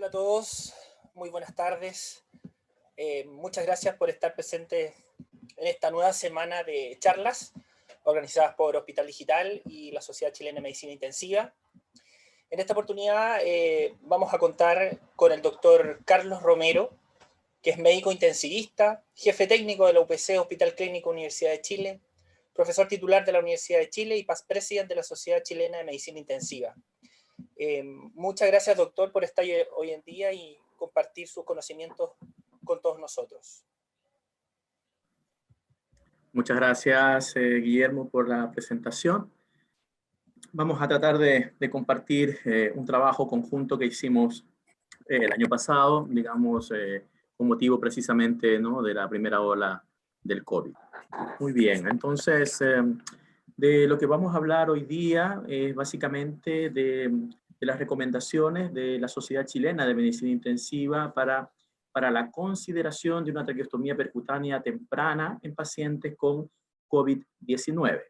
Hola a todos, muy buenas tardes. Muchas gracias por estar presentes en esta nueva semana de charlas organizadas por Hospital Digital y la Sociedad Chilena de Medicina Intensiva. En esta oportunidad vamos a contar con el doctor Carlos Romero, que es médico intensivista, jefe técnico de la UPC Hospital Clínico Universidad de Chile, profesor titular de la Universidad de Chile y past president de la Sociedad Chilena de Medicina Intensiva. Muchas gracias, doctor, por estar hoy en día y compartir sus conocimientos con todos nosotros. Muchas gracias, Guillermo, por la presentación. Vamos a tratar de compartir un trabajo conjunto que hicimos el año pasado, digamos, con motivo precisamente, ¿no?, de la primera ola del COVID. Muy bien, entonces, de lo que vamos a hablar hoy día es básicamente de las recomendaciones de la Sociedad Chilena de Medicina Intensiva para la consideración de una traqueostomía percutánea temprana en pacientes con COVID-19.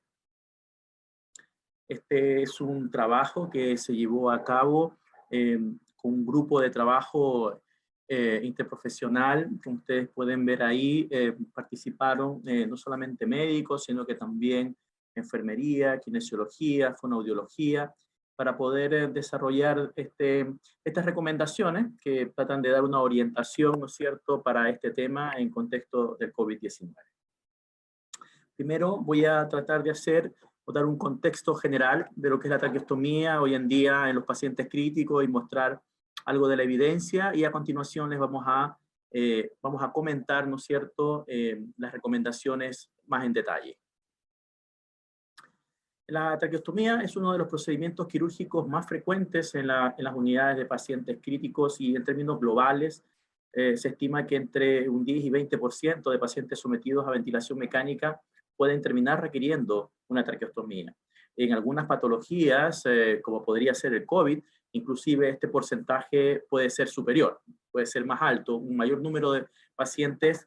Este es un trabajo que se llevó a cabo con un grupo de trabajo interprofesional, como ustedes pueden ver ahí. Participaron no solamente médicos, sino que también enfermería, kinesiología, fonoaudiología, para poder desarrollar estas recomendaciones que tratan de dar una orientación, ¿no es cierto?, para este tema en contexto del COVID-19. Primero voy a tratar de dar un contexto general de lo que es la traqueostomía hoy en día en los pacientes críticos y mostrar algo de la evidencia, y a continuación les vamos a comentar, ¿no es cierto?, las recomendaciones más en detalle. La traqueostomía es uno de los procedimientos quirúrgicos más frecuentes en las unidades de pacientes críticos, y en términos globales se estima que entre un 10 y 20% de pacientes sometidos a ventilación mecánica pueden terminar requiriendo una traqueostomía. En algunas patologías, como podría ser el COVID, inclusive este porcentaje puede ser superior, puede ser más alto, un mayor número de pacientes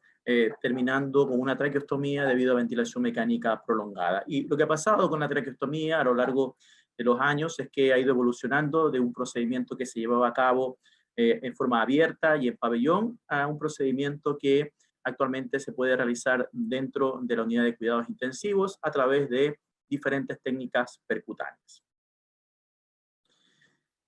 terminando con una traqueostomía debido a ventilación mecánica prolongada. Y lo que ha pasado con la traqueostomía a lo largo de los años es que ha ido evolucionando de un procedimiento que se llevaba a cabo en forma abierta y en pabellón a un procedimiento que actualmente se puede realizar dentro de la unidad de cuidados intensivos a través de diferentes técnicas percutáneas.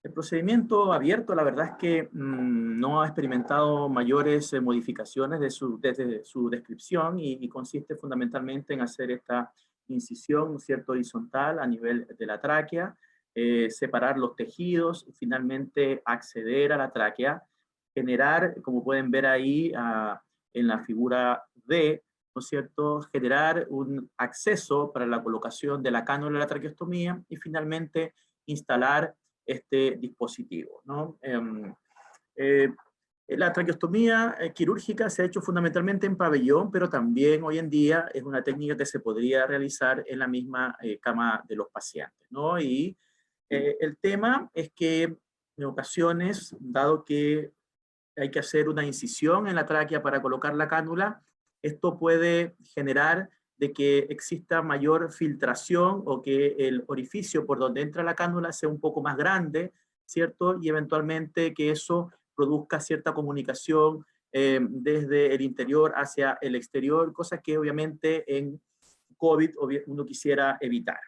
El procedimiento abierto, la verdad es que no ha experimentado mayores modificaciones desde su descripción, y consiste fundamentalmente en hacer esta incisión, ¿cierto?, horizontal a nivel de la tráquea, separar los tejidos y finalmente acceder a la tráquea, generar, como pueden ver ahí en la figura D, ¿no es cierto?, generar un acceso para la colocación de la cánula de la traqueostomía y finalmente instalar este dispositivo, ¿no? La traqueostomía quirúrgica se ha hecho fundamentalmente en pabellón, pero también hoy en día es una técnica que se podría realizar en la misma cama de los pacientes, ¿no? Y el tema es que en ocasiones, dado que hay que hacer una incisión en la tráquea para colocar la cánula, esto puede generar de que exista mayor filtración o que el orificio por donde entra la cánula sea un poco más grande, ¿cierto? Y eventualmente que eso produzca cierta comunicación desde el interior hacia el exterior, cosa que obviamente en COVID uno quisiera evitar.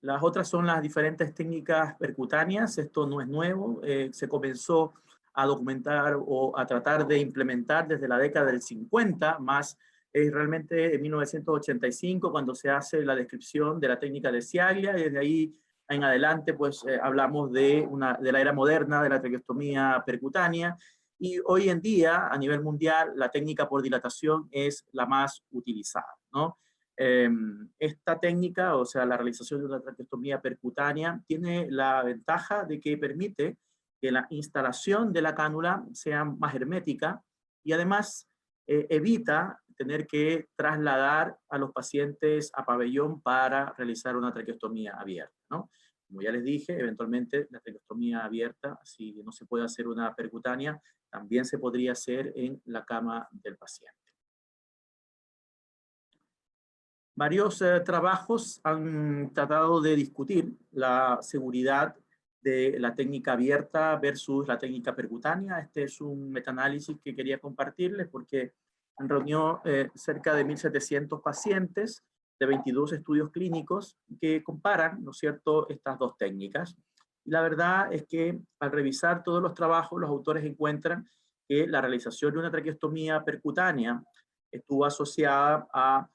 Las otras son las diferentes técnicas percutáneas. Esto no es nuevo, se comenzó a documentar o a tratar de implementar desde la década del 50, más realmente en 1985 cuando se hace la descripción de la técnica de Ciaglia, y desde ahí en adelante pues hablamos de la era moderna de la traqueostomía percutánea, y hoy en día a nivel mundial la técnica por dilatación es la más utilizada, ¿no? Esta técnica, o sea, la realización de una traqueostomía percutánea, tiene la ventaja de que permite que la instalación de la cánula sea más hermética, y además evita tener que trasladar a los pacientes a pabellón para realizar una traqueostomía abierta, ¿no? Como ya les dije, eventualmente la traqueostomía abierta, si no se puede hacer una percutánea, también se podría hacer en la cama del paciente. Varios trabajos han tratado de discutir la seguridad de la técnica abierta versus la técnica percutánea. Este es un metaanálisis que quería compartirles porque reunió cerca de 1.700 pacientes de 22 estudios clínicos que comparan, ¿no es cierto?, estas dos técnicas. Y la verdad es que al revisar todos los trabajos, los autores encuentran que la realización de una traqueostomía percutánea estuvo asociada a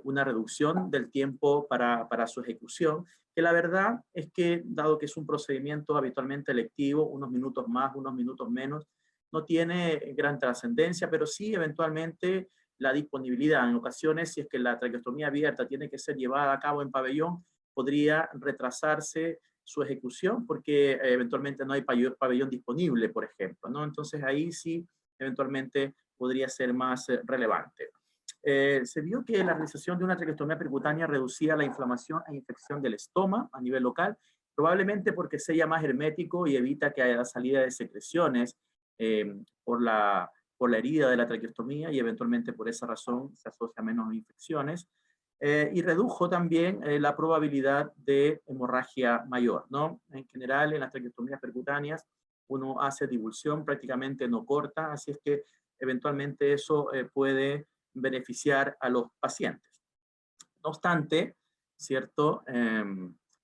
una reducción del tiempo para su ejecución, que la verdad es que, dado que es un procedimiento habitualmente electivo, unos minutos más, unos minutos menos, no tiene gran trascendencia, pero sí eventualmente la disponibilidad. En ocasiones, si es que la traqueostomía abierta tiene que ser llevada a cabo en pabellón, podría retrasarse su ejecución porque eventualmente no hay pabellón disponible, por ejemplo, ¿no? Entonces ahí sí eventualmente podría ser más relevante. Se vio que la realización de una traqueostomía percutánea reducía la inflamación e infección del estómago a nivel local, probablemente porque sella más hermético y evita que haya salida de secreciones por la herida de la traqueostomía, y eventualmente por esa razón se asocia menos infecciones. Y redujo también la probabilidad de hemorragia mayor, ¿no? En general, en las traqueostomías percutáneas, uno hace divulsión prácticamente no corta, así es que eventualmente eso puede beneficiar a los pacientes. No obstante, ¿cierto?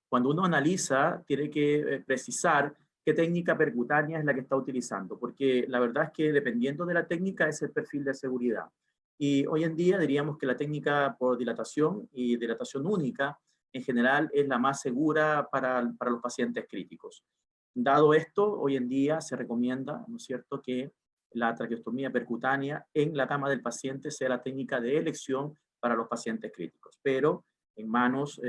Cuando uno analiza, tiene que precisar qué técnica percutánea es la que está utilizando, porque la verdad es que dependiendo de la técnica es el perfil de seguridad. Y hoy en día diríamos que la técnica por dilatación y dilatación única en general es la más segura para los pacientes críticos. Dado esto, hoy en día se recomienda, ¿no es cierto?, que la traqueostomía percutánea en la cama del paciente sea la técnica de elección para los pacientes críticos, pero en manos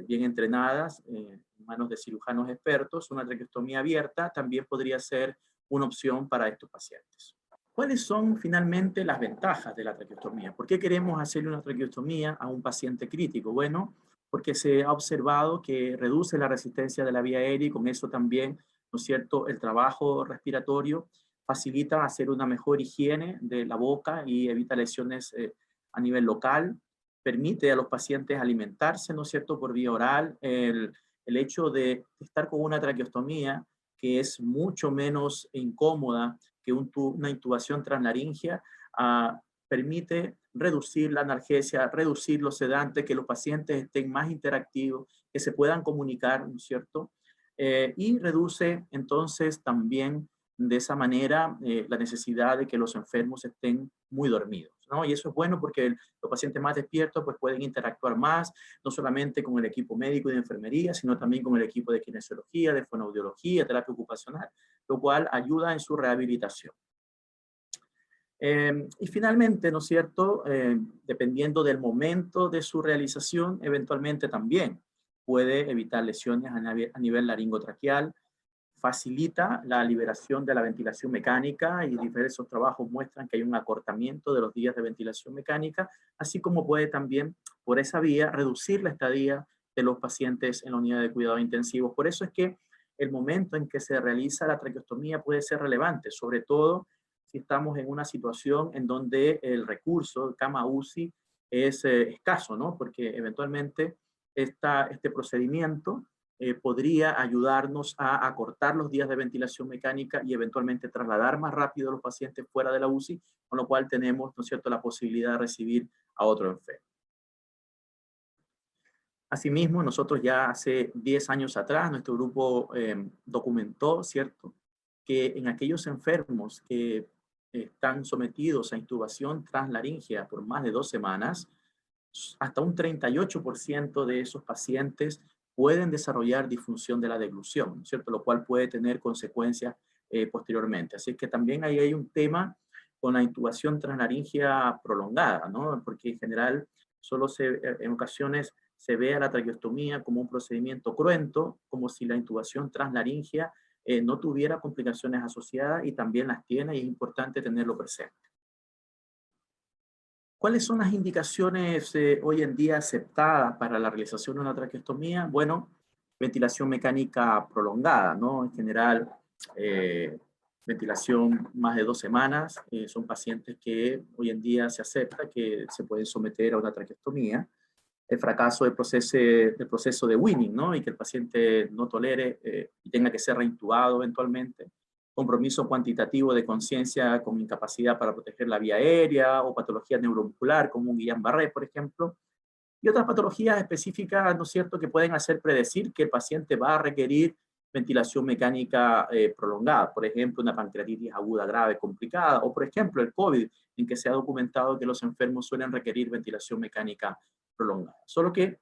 bien entrenadas, en manos de cirujanos expertos, una traqueostomía abierta también podría ser una opción para estos pacientes. ¿Cuáles son finalmente las ventajas de la traqueostomía? ¿Por qué queremos hacerle una traqueostomía a un paciente crítico? Bueno, porque se ha observado que reduce la resistencia de la vía aérea y con eso también, ¿no es cierto?, el trabajo respiratorio, facilita hacer una mejor higiene de la boca y evita lesiones a nivel local, permite a los pacientes alimentarse, ¿no es cierto?, por vía oral. El hecho de estar con una traqueostomía que es mucho menos incómoda que una intubación translaringea, permite reducir la analgesia, reducir los sedantes, que los pacientes estén más interactivos, que se puedan comunicar, ¿no es cierto? Y reduce entonces también de esa manera la necesidad de que los enfermos estén muy dormidos, ¿no? Y eso es bueno porque los pacientes más despiertos pues pueden interactuar más, no solamente con el equipo médico y de enfermería, sino también con el equipo de kinesiología, de fonoaudiología, terapia ocupacional, lo cual ayuda en su rehabilitación. Y finalmente, ¿no es cierto?, dependiendo del momento de su realización, eventualmente también puede evitar lesiones a nivel laringotraqueal, facilita la liberación de la ventilación mecánica y diversos trabajos muestran que hay un acortamiento de los días de ventilación mecánica, así como puede también, por esa vía, reducir la estadía de los pacientes en la unidad de cuidados intensivos. Por eso es que el momento en que se realiza la traqueostomía puede ser relevante, sobre todo si estamos en una situación en donde el recurso, cama UCI, es escaso, ¿no? Porque eventualmente este procedimiento podría ayudarnos a acortar los días de ventilación mecánica y eventualmente trasladar más rápido a los pacientes fuera de la UCI, con lo cual tenemos, ¿no es cierto?, la posibilidad de recibir a otro enfermo. Asimismo, nosotros ya hace 10 años atrás, nuestro grupo documentó, ¿cierto?, que en aquellos enfermos que están sometidos a intubación translaringea por más de 2 semanas, hasta un 38% de esos pacientes pueden desarrollar disfunción de la deglución, ¿cierto? Lo cual puede tener consecuencias posteriormente. Así que también ahí hay un tema con la intubación translaringea prolongada, ¿no? Porque en general en ocasiones se ve a la traqueostomía como un procedimiento cruento, como si la intubación translaringea no tuviera complicaciones asociadas y también las tiene y es importante tenerlo presente. ¿Cuáles son las indicaciones hoy en día aceptadas para la realización de una traqueostomía? Bueno, ventilación mecánica prolongada, ¿no? En general, ventilación más de 2 semanas. Son pacientes que hoy en día se acepta que se pueden someter a una traqueostomía. el fracaso del proceso de weaning, ¿no? Y que el paciente no tolere y tenga que ser reintubado eventualmente. Compromiso cuantitativo de conciencia con incapacidad para proteger la vía aérea o patología neuromuscular como un Guillain-Barré, por ejemplo. Y otras patologías específicas, ¿no es cierto?, que pueden hacer predecir que el paciente va a requerir ventilación mecánica prolongada. Por ejemplo, una pancreatitis aguda grave complicada, o por ejemplo el COVID, en que se ha documentado que los enfermos suelen requerir ventilación mecánica prolongada. Solo que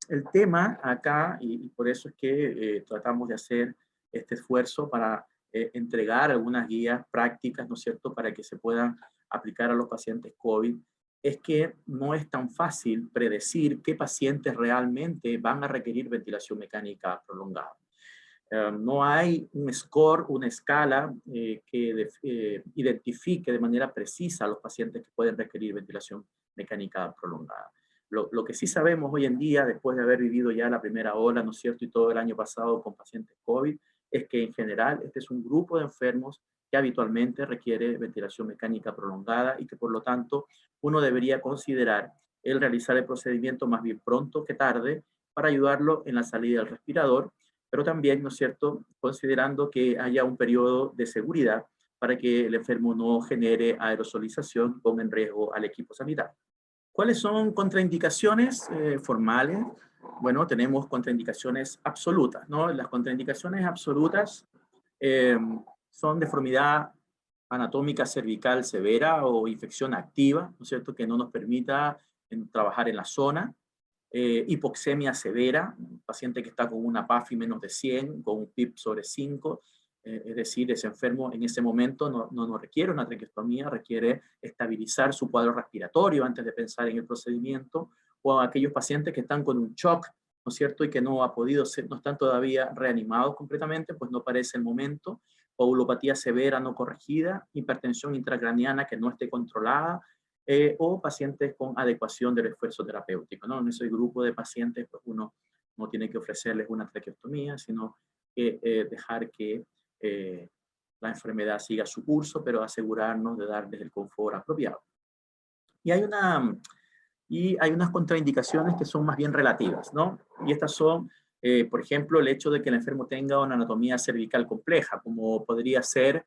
el tema acá, y por eso es que tratamos de hacer este esfuerzo para entregar algunas guías prácticas, ¿no es cierto?, para que se puedan aplicar a los pacientes COVID, es que no es tan fácil predecir qué pacientes realmente van a requerir ventilación mecánica prolongada. No hay un score, una escala que identifique de manera precisa a los pacientes que pueden requerir ventilación mecánica prolongada. Lo que sí sabemos hoy en día, después de haber vivido ya la primera ola, ¿no es cierto?, y todo el año pasado con pacientes COVID, es que en general este es un grupo de enfermos que habitualmente requiere ventilación mecánica prolongada y que por lo tanto uno debería considerar el realizar el procedimiento más bien pronto que tarde para ayudarlo en la salida del respirador, pero también, ¿no es cierto?, considerando que haya un periodo de seguridad para que el enfermo no genere aerosolización y ponga en riesgo al equipo sanitario. ¿Cuáles son contraindicaciones formales? Bueno, tenemos contraindicaciones absolutas, ¿no? Las contraindicaciones absolutas son deformidad anatómica cervical severa o infección activa, ¿no es cierto?, que no nos permita trabajar en la zona. Hipoxemia severa, un paciente que está con una PAFI menos de 100, con un PIB sobre 5, es decir, ese enfermo en ese momento no requiere una traqueostomía, requiere estabilizar su cuadro respiratorio antes de pensar en el procedimiento, o a aquellos pacientes que están con un shock, ¿no es cierto?, y que no ha podido ser, no están todavía reanimados completamente, pues no parece el momento. Coagulopatía severa no corregida, hipertensión intracraniana que no esté controlada, o pacientes con adecuación del esfuerzo terapéutico, ¿no? En ese grupo de pacientes, pues uno no tiene que ofrecerles una traqueostomía, sino que dejar que la enfermedad siga su curso, pero asegurarnos de darles el confort apropiado. Y hay unas contraindicaciones que son más bien relativas, ¿no? Y estas son, por ejemplo, el hecho de que el enfermo tenga una anatomía cervical compleja, como podría ser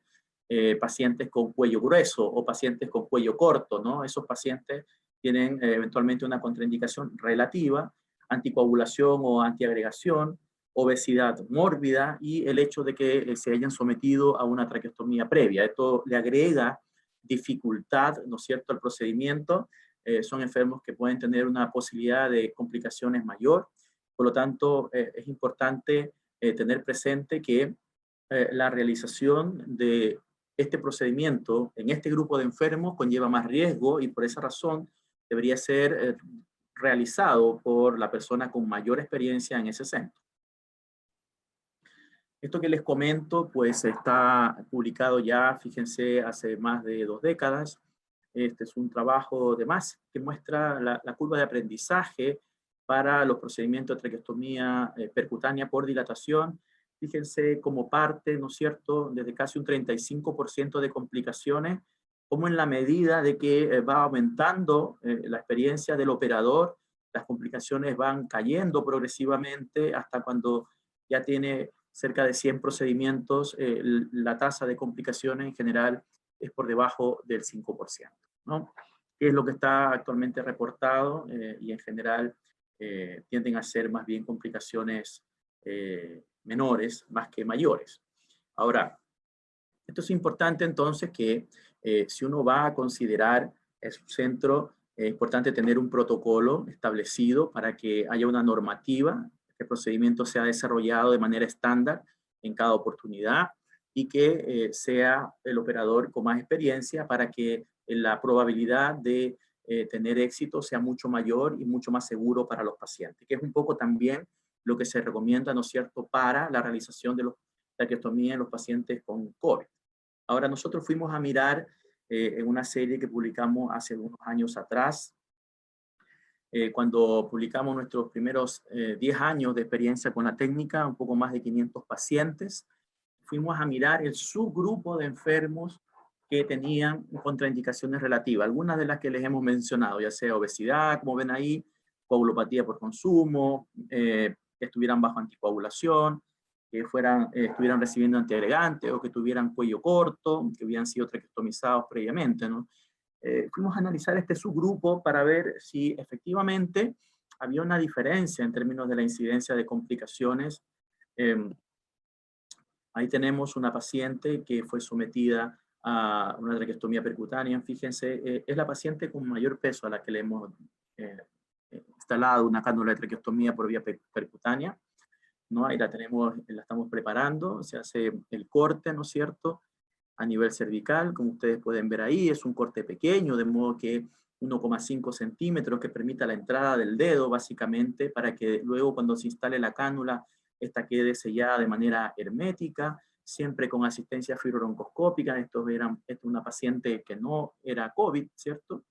pacientes con cuello grueso o pacientes con cuello corto, ¿no? Esos pacientes tienen eventualmente una contraindicación relativa, anticoagulación o antiagregación, obesidad mórbida y el hecho de que se hayan sometido a una traqueostomía previa. Esto le agrega dificultad, ¿no es cierto?, al procedimiento. Son enfermos que pueden tener una posibilidad de complicaciones mayor. Por lo tanto, es importante tener presente que la realización de este procedimiento en este grupo de enfermos conlleva más riesgo y por esa razón debería ser realizado por la persona con mayor experiencia en ese centro. Esto que les comento, pues está publicado ya, fíjense, hace más de 2 décadas. Este es un trabajo de más que muestra la curva de aprendizaje para los procedimientos de traqueostomía percutánea por dilatación. Fíjense como parte, ¿no es cierto?, desde casi un 35% de complicaciones, como en la medida de que va aumentando la experiencia del operador, las complicaciones van cayendo progresivamente hasta cuando ya tiene cerca de 100 procedimientos, la tasa de complicaciones en general es por debajo del 5%, ¿no? Que es lo que está actualmente reportado y en general tienden a ser más bien complicaciones menores más que mayores. Ahora, esto es importante entonces que si uno va a considerar su centro, es importante tener un protocolo establecido para que haya una normativa, que el procedimiento sea desarrollado de manera estándar en cada oportunidad y que sea el operador con más experiencia para que la probabilidad de tener éxito sea mucho mayor y mucho más seguro para los pacientes, que es un poco también lo que se recomienda, ¿no es cierto?, para la realización de la traqueostomía en los pacientes con COVID. Ahora, nosotros fuimos a mirar en una serie que publicamos hace unos años atrás, cuando publicamos nuestros primeros 10 años de experiencia con la técnica, un poco más de 500 pacientes, fuimos a mirar el subgrupo de enfermos que tenían contraindicaciones relativas, algunas de las que les hemos mencionado, ya sea obesidad, como ven ahí, coagulopatía por consumo, que estuvieran bajo anticoagulación, que estuvieran recibiendo antiagregantes o que tuvieran cuello corto, que hubieran sido traqueostomizados previamente, ¿no? Fuimos a analizar este subgrupo para ver si efectivamente había una diferencia en términos de la incidencia de complicaciones. Ahí tenemos una paciente que fue sometida a una traqueostomía percutánea. Fíjense, es la paciente con mayor peso a la que le hemos instalado una cánula de traqueostomía por vía percutánea, ¿no? Ahí la estamos preparando, se hace el corte, ¿no es cierto?, a nivel cervical, como ustedes pueden ver ahí, es un corte pequeño, de modo que 1,5 centímetros que permita la entrada del dedo, básicamente, para que luego cuando se instale la cánula, esta quede sellada de manera hermética, siempre con asistencia fibrobroncoscópica. Esto es una paciente que no era COVID, ¿cierto?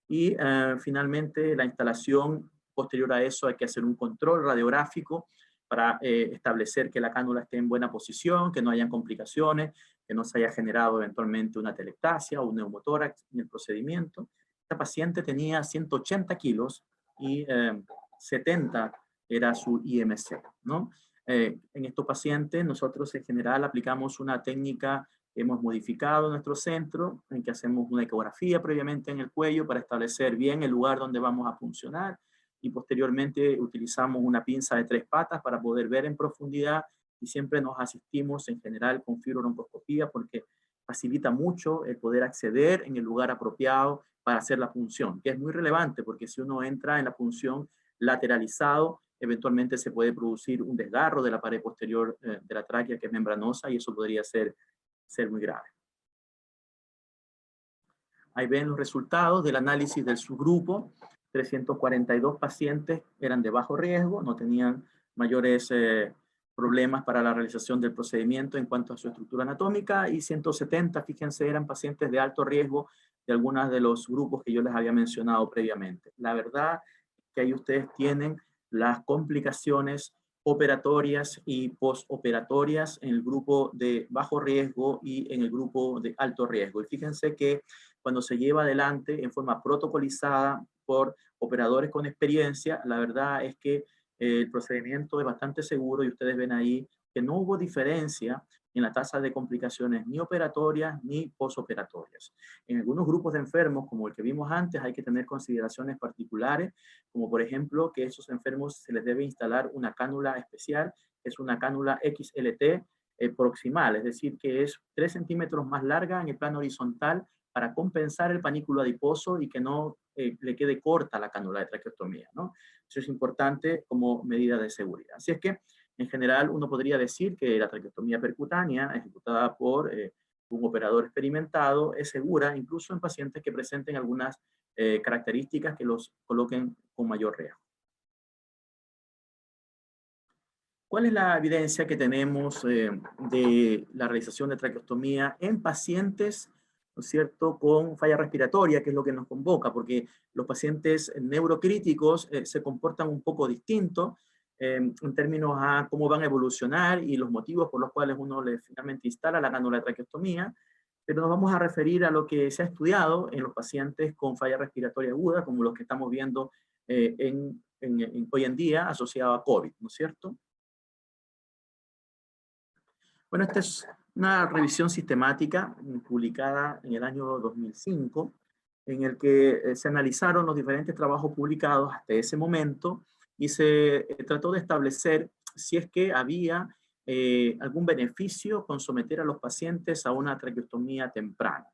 Y finalmente la instalación, posterior a eso hay que hacer un control radiográfico para establecer que la cánula esté en buena posición, que no hayan complicaciones, que no se haya generado eventualmente una telectasia o un neumotórax en el procedimiento. Esta paciente tenía 180 kilos y 70 era su IMC, ¿no? En estos pacientes nosotros en general aplicamos una técnica que hemos modificado en nuestro centro, en que hacemos una ecografía previamente en el cuello para establecer bien el lugar donde vamos a funcionar, y posteriormente utilizamos una pinza de 3 patas para poder ver en profundidad, y siempre nos asistimos en general con fibrobroncoscopía porque facilita mucho el poder acceder en el lugar apropiado para hacer la punción, que es muy relevante porque si uno entra en la punción lateralizado, eventualmente se puede producir un desgarro de la pared posterior de la tráquea, que es membranosa, y eso podría ser muy grave. Ahí ven los resultados del análisis del subgrupo. 342 pacientes eran de bajo riesgo, no tenían mayores problemas para la realización del procedimiento en cuanto a su estructura anatómica, y 170, fíjense, eran pacientes de alto riesgo de algunos de los grupos que yo les había mencionado previamente. La verdad es que ahí ustedes tienen las complicaciones operatorias y postoperatorias en el grupo de bajo riesgo y en el grupo de alto riesgo. Y fíjense que cuando se lleva adelante en forma protocolizada por operadores con experiencia, la verdad es que el procedimiento es bastante seguro, y ustedes ven ahí que no hubo diferencia en la tasa de complicaciones ni operatorias ni postoperatorias. En algunos grupos de enfermos, como el que vimos antes, hay que tener consideraciones particulares, como por ejemplo que a esos enfermos se les debe instalar una cánula especial, es una cánula XLT proximal, es decir, que es 3 centímetros más larga en el plano horizontal para compensar el panículo adiposo y que no le quede corta la cánula de traqueostomía, ¿no? Eso es importante como medida de seguridad. Así es que, en general, uno podría decir que la traqueostomía percutánea, ejecutada por un operador experimentado, es segura, incluso en pacientes que presenten algunas características que los coloquen con mayor riesgo. ¿Cuál es la evidencia que tenemos de la realización de traqueostomía en pacientes, ¿no es cierto?, con falla respiratoria, que es lo que nos convoca? Porque los pacientes neurocríticos se comportan un poco distinto en términos a cómo van a evolucionar y los motivos por los cuales uno finalmente instala la cánula de traqueostomía, pero nos vamos a referir a lo que se ha estudiado en los pacientes con falla respiratoria aguda, como los que estamos viendo hoy en día asociado a COVID, ¿no es cierto? Bueno, esta es una revisión sistemática publicada en el año 2005, en el que se analizaron los diferentes trabajos publicados hasta ese momento y se trató de establecer si es que había algún beneficio con someter a los pacientes a una traqueostomía temprana.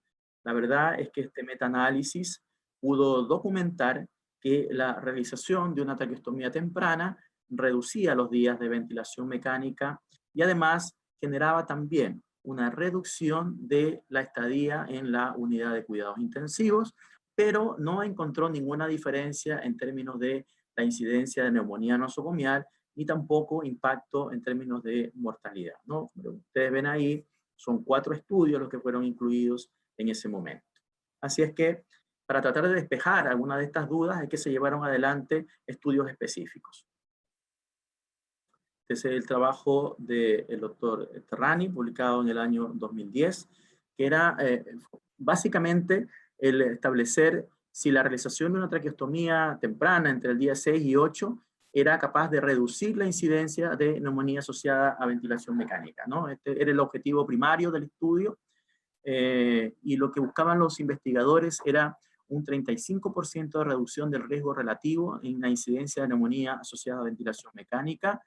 La verdad es que este metaanálisis pudo documentar que la realización de una traqueostomía temprana reducía los días de ventilación mecánica y además generaba también una reducción de la estadía en la unidad de cuidados intensivos, pero no encontró ninguna diferencia en términos de la incidencia de neumonía nosocomial, ni tampoco impacto en términos de mortalidad, ¿no? Pero ustedes ven ahí, son 4 estudios los que fueron incluidos en ese momento. Así es que, para tratar de despejar alguna de estas dudas, es que se llevaron adelante estudios específicos. Este es el trabajo del doctor Terrani, publicado en el año 2010, que era básicamente el establecer si la realización de una traqueostomía temprana entre el día 6 y 8 era capaz de reducir la incidencia de neumonía asociada a ventilación mecánica, ¿no? Este era el objetivo primario del estudio, y lo que buscaban los investigadores era un 35% de reducción del riesgo relativo en la incidencia de neumonía asociada a ventilación mecánica,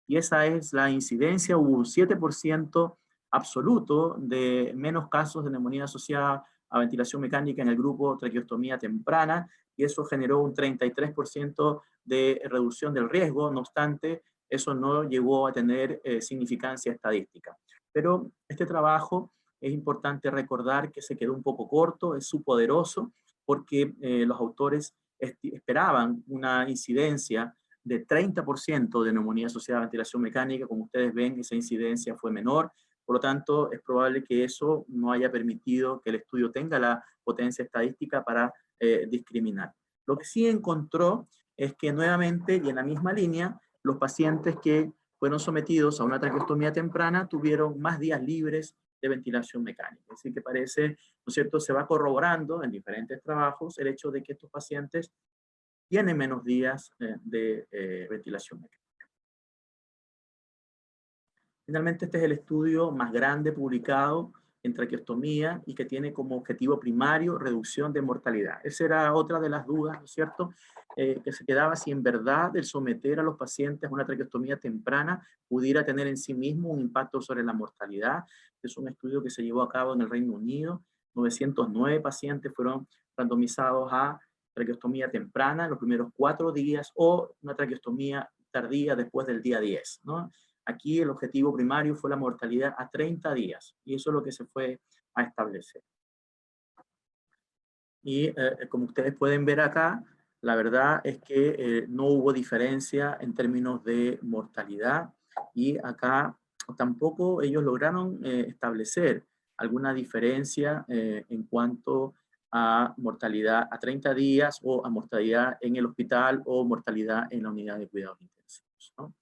y esa es la incidencia. Hubo un 7% absoluto de menos casos de neumonía asociada a ventilación mecánica en el grupo traqueostomía temprana, y eso generó un 33% de reducción del riesgo. No obstante, eso no llegó a tener significancia estadística. Pero este trabajo es importante recordar que se quedó un poco corto, es subpoderoso, porque los autores esperaban una incidencia de 30% de neumonía asociada a ventilación mecánica. Como ustedes ven, esa incidencia fue menor. Por lo tanto, es probable que eso no haya permitido que el estudio tenga la potencia estadística para discriminar. Lo que sí encontró es que nuevamente, y en la misma línea, los pacientes que fueron sometidos a una traqueostomía temprana tuvieron más días libres de ventilación mecánica. Es decir, que parece, ¿no es cierto?, se va corroborando en diferentes trabajos el hecho de que estos pacientes tienen menos días de ventilación mecánica. Finalmente, este es el estudio más grande publicado en traqueostomía y que tiene como objetivo primario reducción de mortalidad. Esa era otra de las dudas, ¿no es cierto?, que se quedaba si en verdad el someter a los pacientes a una traqueostomía temprana pudiera tener en sí mismo un impacto sobre la mortalidad. Es un estudio que se llevó a cabo en el Reino Unido. 909 pacientes fueron randomizados a traqueostomía temprana en los primeros 4 días o una traqueostomía tardía después del día 10, ¿no? Aquí el objetivo primario fue la mortalidad a 30 días, y eso es lo que se fue a establecer. Y como ustedes pueden ver acá, la verdad es que no hubo diferencia en términos de mortalidad, y acá tampoco ellos lograron establecer alguna diferencia en cuanto a mortalidad a 30 días o a mortalidad en el hospital o mortalidad en la unidad de cuidados intensivos, ¿no?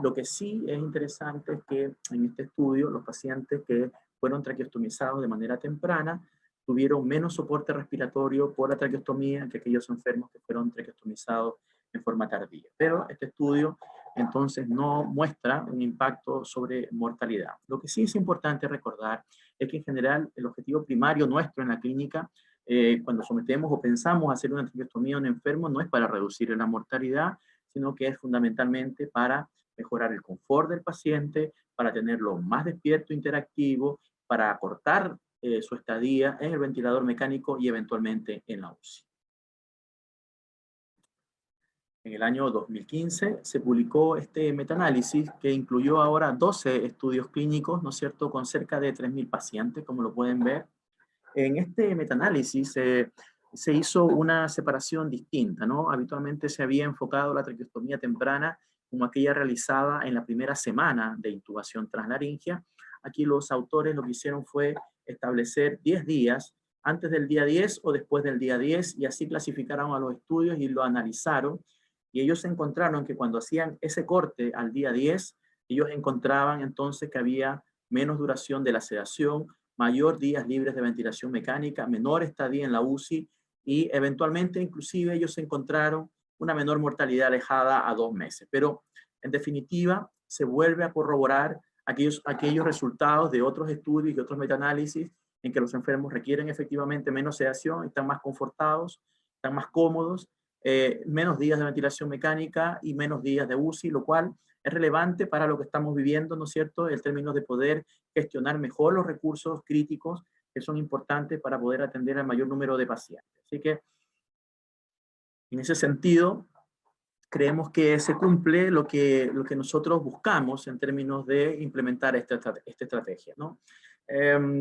Lo que sí es interesante es que en este estudio los pacientes que fueron traqueostomizados de manera temprana tuvieron menos soporte respiratorio por la traqueostomía que aquellos enfermos que fueron traqueostomizados en forma tardía. Pero este estudio entonces no muestra un impacto sobre mortalidad. Lo que sí es importante recordar es que en general el objetivo primario nuestro en la clínica, cuando sometemos o pensamos hacer una traqueostomía a un enfermo, no es para reducir la mortalidad, sino que es fundamentalmente para mejorar el confort del paciente, para tenerlo más despierto, interactivo, para acortar su estadía en el ventilador mecánico y eventualmente en la UCI. En el año 2015 se publicó este metaanálisis que incluyó ahora 12 estudios clínicos, ¿no es cierto?, con cerca de 3.000 pacientes, como lo pueden ver. En este metaanálisis se hizo una separación distinta, ¿no? Habitualmente se había enfocado la traqueostomía temprana como aquella realizada en la primera semana de intubación translaringea. Aquí los autores lo que hicieron fue establecer 10 días antes del día 10 o después del día 10, y así clasificaron a los estudios y lo analizaron. Y ellos encontraron que cuando hacían ese corte al día 10, ellos encontraban entonces que había menos duración de la sedación, mayor días libres de ventilación mecánica, menor estadía en la UCI, y eventualmente inclusive ellos encontraron una menor mortalidad alejada a 2 meses. Pero en definitiva se vuelve a corroborar aquellos resultados de otros estudios y otros metaanálisis en que los enfermos requieren efectivamente menos sedación, están más confortados, están más cómodos, menos días de ventilación mecánica y menos días de UCI, lo cual es relevante para lo que estamos viviendo, ¿no es cierto?, en términos de poder gestionar mejor los recursos críticos que son importantes para poder atender al mayor número de pacientes. Así que, en ese sentido, creemos que se cumple lo que nosotros buscamos en términos de implementar esta estrategia, ¿no?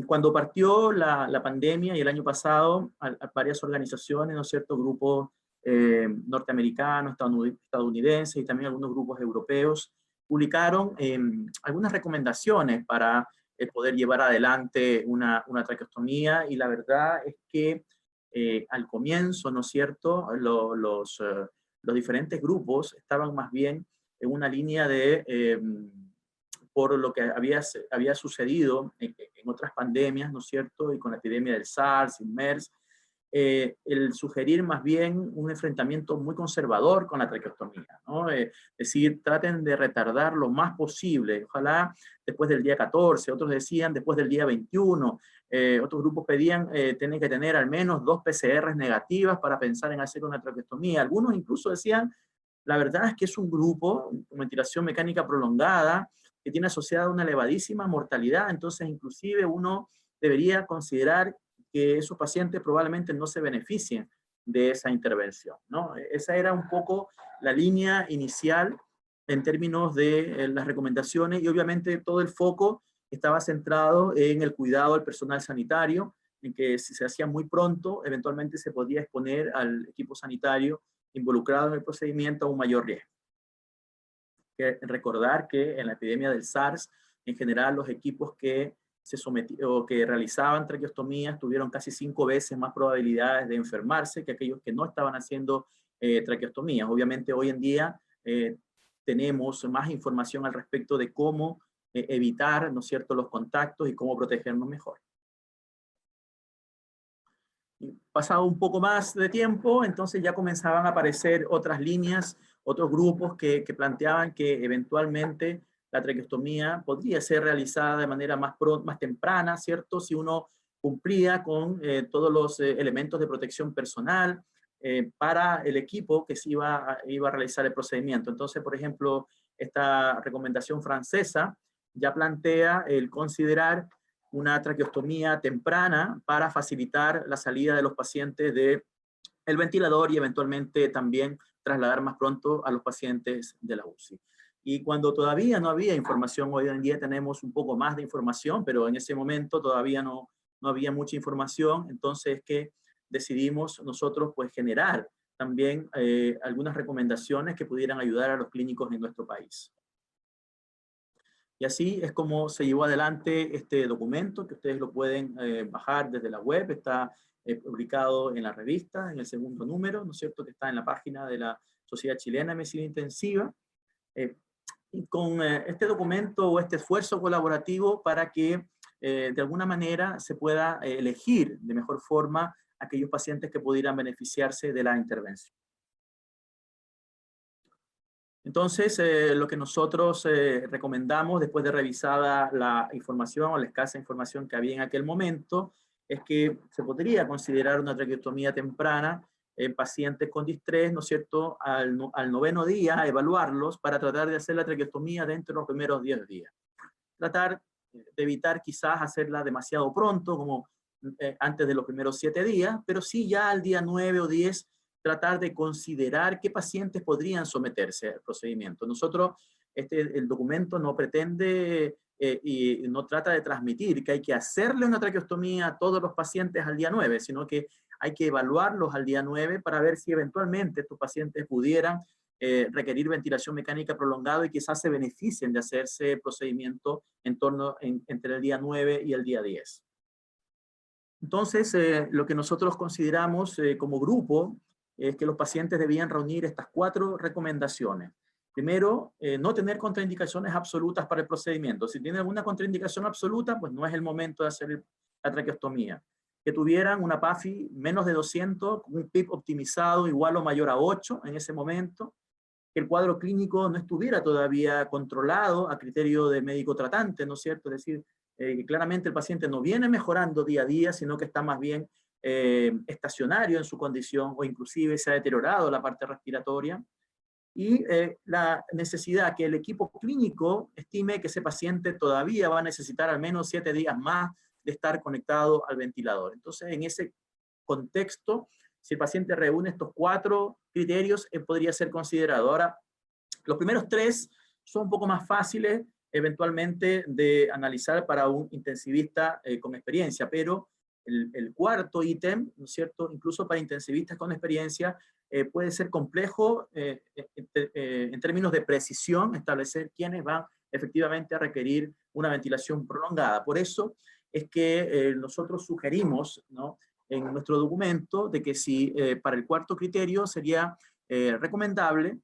Cuando partió la pandemia y el año pasado, varias organizaciones, ¿no es cierto?, grupos norteamericanos, estadounidenses y también algunos grupos europeos, publicaron algunas recomendaciones para poder llevar adelante una traqueostomía, y la verdad es que al comienzo, ¿no es cierto?, los diferentes grupos estaban más bien en una línea de, por lo que había sucedido en otras pandemias, ¿no es cierto?, y con la epidemia del SARS y MERS, el sugerir más bien un enfrentamiento muy conservador con la traqueostomía, ¿no? Es decir, traten de retardar lo más posible, ojalá después del día 14, otros decían después del día 21, otros grupos pedían tienen que tener al menos 2 PCRs negativas para pensar en hacer una traqueostomía, algunos incluso decían, la verdad es que es un grupo con ventilación mecánica prolongada que tiene asociada una elevadísima mortalidad, entonces inclusive uno debería considerar que esos pacientes probablemente no se beneficien de esa intervención, ¿no? Esa era un poco la línea inicial en términos de las recomendaciones y obviamente todo el foco estaba centrado en el cuidado del personal sanitario, en que si se hacía muy pronto, eventualmente se podía exponer al equipo sanitario involucrado en el procedimiento a un mayor riesgo. Recordar que en la epidemia del SARS, en general los equipos que o que realizaban traqueostomías tuvieron casi 5 veces más probabilidades de enfermarse que aquellos que no estaban haciendo traqueostomías. Obviamente hoy en día tenemos más información al respecto de cómo evitar, ¿no es cierto?, los contactos y cómo protegernos mejor. Pasado un poco más de tiempo, entonces ya comenzaban a aparecer otras líneas, otros grupos que planteaban que eventualmente la traqueostomía podría ser realizada de manera más temprana, ¿cierto? Si uno cumplía con todos los elementos de protección personal para el equipo que se iba a realizar el procedimiento. Entonces, por ejemplo, esta recomendación francesa ya plantea el considerar una traqueostomía temprana para facilitar la salida de los pacientes del ventilador y eventualmente también trasladar más pronto a los pacientes de la UCI. Y cuando todavía no había información, hoy en día tenemos un poco más de información, pero en ese momento todavía no había mucha información, entonces que decidimos nosotros pues generar también algunas recomendaciones que pudieran ayudar a los clínicos en nuestro país. Y así es como se llevó adelante este documento, que ustedes lo pueden bajar desde la web, está publicado en la revista, en el segundo número, ¿no es cierto?, que está en la página de la Sociedad Chilena de Medicina Intensiva. Y con este documento o este esfuerzo colaborativo para que de alguna manera se pueda elegir de mejor forma aquellos pacientes que pudieran beneficiarse de la intervención. Entonces, lo que nosotros recomendamos después de revisada la información o la escasa información que había en aquel momento, es que se podría considerar una traqueostomía temprana en pacientes con distrés, ¿no es cierto?, al 9º día, evaluarlos para tratar de hacer la traqueostomía dentro de los primeros 10 días. Tratar de evitar quizás hacerla demasiado pronto, como antes de los primeros 7 días, pero sí ya al día 9 o 10, tratar de considerar qué pacientes podrían someterse al procedimiento. Nosotros, el documento no pretende y no trata de transmitir que hay que hacerle una traqueostomía a todos los pacientes al día 9, sino que hay que evaluarlos al día 9 para ver si eventualmente estos pacientes pudieran requerir ventilación mecánica prolongada y quizás se beneficien de hacerse el procedimiento entre el día 9 y el día 10. Entonces, lo que nosotros consideramos como grupo es que los pacientes debían reunir estas 4 recomendaciones. Primero, no tener contraindicaciones absolutas para el procedimiento. Si tienen alguna contraindicación absoluta, pues no es el momento de hacer la traqueostomía. Que tuvieran una PAFI menos de 200, con un PIB optimizado igual o mayor a 8 en ese momento. Que el cuadro clínico no estuviera todavía controlado a criterio de médico tratante, ¿no es cierto? Es decir, claramente el paciente no viene mejorando día a día, sino que está más bien estacionario en su condición o inclusive se ha deteriorado la parte respiratoria. Y la necesidad que el equipo clínico estime que ese paciente todavía va a necesitar al menos 7 días más de estar conectado al ventilador. Entonces, en ese contexto, si el paciente reúne estos 4 criterios, podría ser considerado. Ahora, los primeros 3 son un poco más fáciles, eventualmente, de analizar para un intensivista con experiencia, pero el cuarto ítem, ¿no es cierto?, incluso para intensivistas con experiencia, puede ser complejo en términos de precisión, establecer quiénes van efectivamente a requerir una ventilación prolongada. Por eso es que nosotros sugerimos, ¿no?, en nuestro documento de que si para el cuarto criterio sería recomendable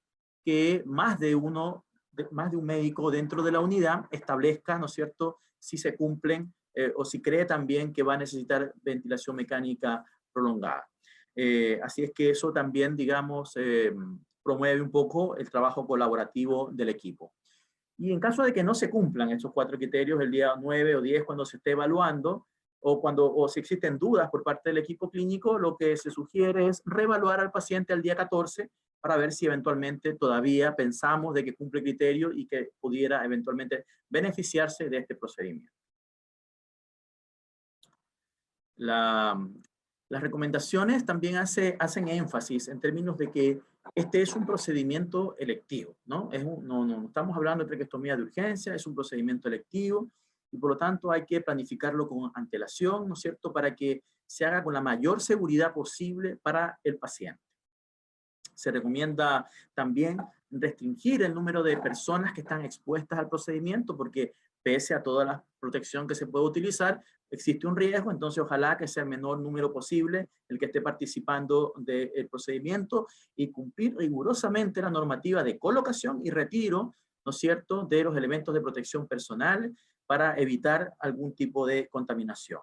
que más de un médico dentro de la unidad establezca, ¿no es cierto?, si se cumplen o si cree también que va a necesitar ventilación mecánica prolongada. Así es que eso también, digamos, promueve un poco el trabajo colaborativo del equipo. Y en caso de que no se cumplan estos 4 criterios el día 9 o 10 cuando se esté evaluando, o si existen dudas por parte del equipo clínico, lo que se sugiere es reevaluar al paciente al día 14 para ver si eventualmente todavía pensamos de que cumple criterio y que pudiera eventualmente beneficiarse de este procedimiento. Las recomendaciones también hacen énfasis en términos de que este es un procedimiento electivo, ¿no? No estamos hablando de traqueostomía de urgencia, es un procedimiento electivo y por lo tanto hay que planificarlo con antelación, ¿no es cierto?, para que se haga con la mayor seguridad posible para el paciente. Se recomienda también restringir el número de personas que están expuestas al procedimiento porque pese a toda la protección que se puede utilizar, existe un riesgo, entonces ojalá que sea el menor número posible el que esté participando del procedimiento y cumplir rigurosamente la normativa de colocación y retiro, ¿no es cierto?, de los elementos de protección personal para evitar algún tipo de contaminación.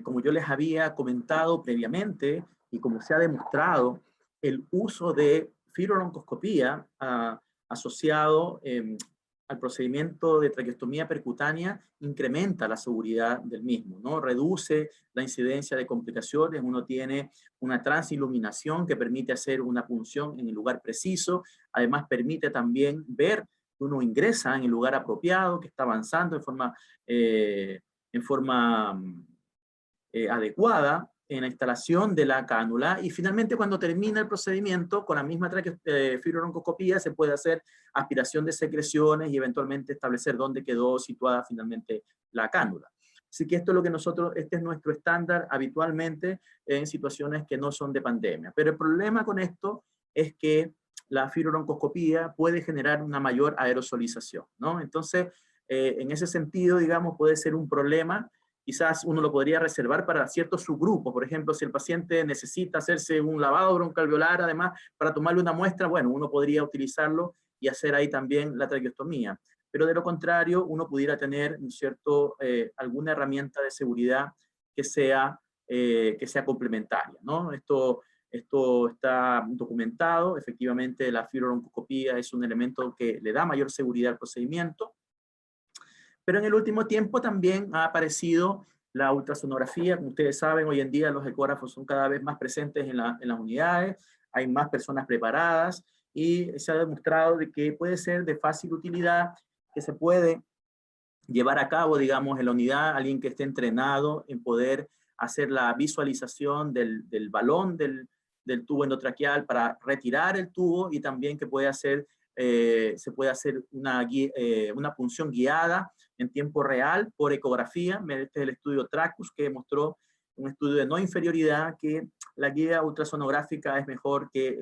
Como yo les había comentado previamente y como se ha demostrado, el uso de fibrobroncoscopía asociado al procedimiento de traqueostomía percutánea incrementa la seguridad del mismo, ¿no? Reduce la incidencia de complicaciones, uno tiene una transiluminación que permite hacer una punción en el lugar preciso, además permite también ver que uno ingresa en el lugar apropiado, que está avanzando en forma adecuada en la instalación de la cánula y finalmente cuando termina el procedimiento con la misma fibrobroncoscopía se puede hacer aspiración de secreciones y eventualmente establecer dónde quedó situada finalmente la cánula. Así que esto es lo que este es nuestro estándar habitualmente en situaciones que no son de pandemia. Pero el problema con esto es que la fibrobroncoscopía puede generar una mayor aerosolización, ¿no? Entonces, en ese sentido, digamos, puede ser un problema. Quizás uno lo podría reservar para ciertos subgrupos. Por ejemplo, si el paciente necesita hacerse un lavado broncoalveolar, además, para tomarle una muestra, bueno, uno podría utilizarlo y hacer ahí también la traqueostomía. Pero de lo contrario, uno pudiera tener, ¿no es cierto?, alguna herramienta de seguridad que sea complementaria, ¿no? Esto está documentado. Efectivamente, la fibrobroncoscopía es un elemento que le da mayor seguridad al procedimiento. Pero en el último tiempo también ha aparecido la ultrasonografía. Como ustedes saben, hoy en día los ecógrafos son cada vez más presentes en las unidades, hay más personas preparadas y se ha demostrado de que puede ser de fácil utilidad, que se puede llevar a cabo, digamos, en la unidad, alguien que esté entrenado en poder hacer la visualización del balón del tubo endotraqueal para retirar el tubo y también que se puede hacer una punción guiada en tiempo real por ecografía. Este es el estudio TRACUS que mostró un estudio de no inferioridad que la guía ultrasonográfica es mejor que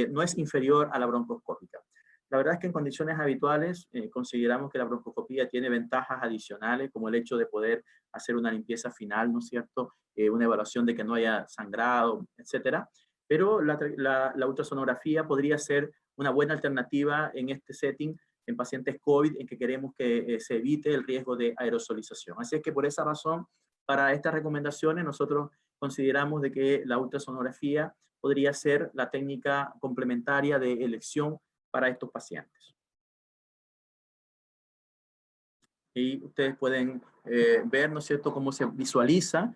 no es inferior a la broncoscópica. La verdad es que en condiciones habituales consideramos que la broncoscopía tiene ventajas adicionales como el hecho de poder hacer una limpieza final, ¿no es cierto? Una evaluación de que no haya sangrado, etcétera. Pero la ultrasonografía podría ser una buena alternativa en este setting en pacientes COVID en que queremos que se evite el riesgo de aerosolización. Así es que por esa razón, para estas recomendaciones, nosotros consideramos de que la ultrasonografía podría ser la técnica complementaria de elección para estos pacientes. Y ustedes pueden ver, ¿no es cierto?, cómo se visualiza.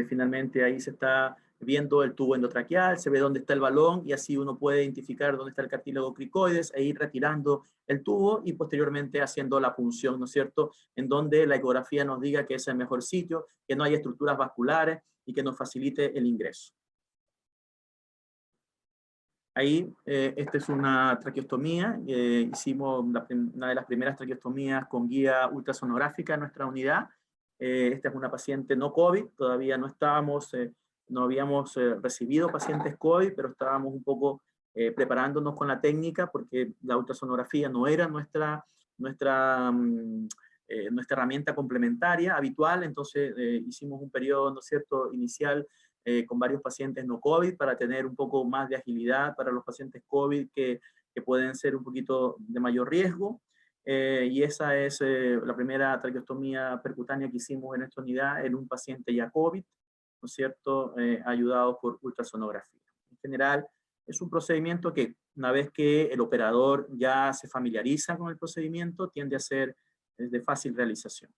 Finalmente ahí se está viendo el tubo endotraqueal, se ve dónde está el balón y así uno puede identificar dónde está el cartílago cricoides e ir retirando el tubo y posteriormente haciendo la punción, ¿no es cierto?, en donde la ecografía nos diga que es el mejor sitio, que no hay estructuras vasculares y que nos facilite el ingreso. Ahí, esta es una traqueostomía, hicimos una de las primeras traqueostomías con guía ultrasonográfica en nuestra unidad. Esta es una paciente no COVID, todavía no habíamos recibido pacientes COVID, pero estábamos un poco preparándonos con la técnica porque la ultrasonografía no era nuestra herramienta complementaria habitual, entonces hicimos un periodo, ¿no es cierto?, inicial con varios pacientes no COVID para tener un poco más de agilidad para los pacientes COVID que pueden ser un poquito de mayor riesgo. Y esa es la primera traqueostomía percutánea que hicimos en esta unidad en un paciente ya COVID, ¿no es cierto?, ayudados por ultrasonografía. En general, es un procedimiento que una vez que el operador ya se familiariza con el procedimiento, tiende a ser de fácil realización.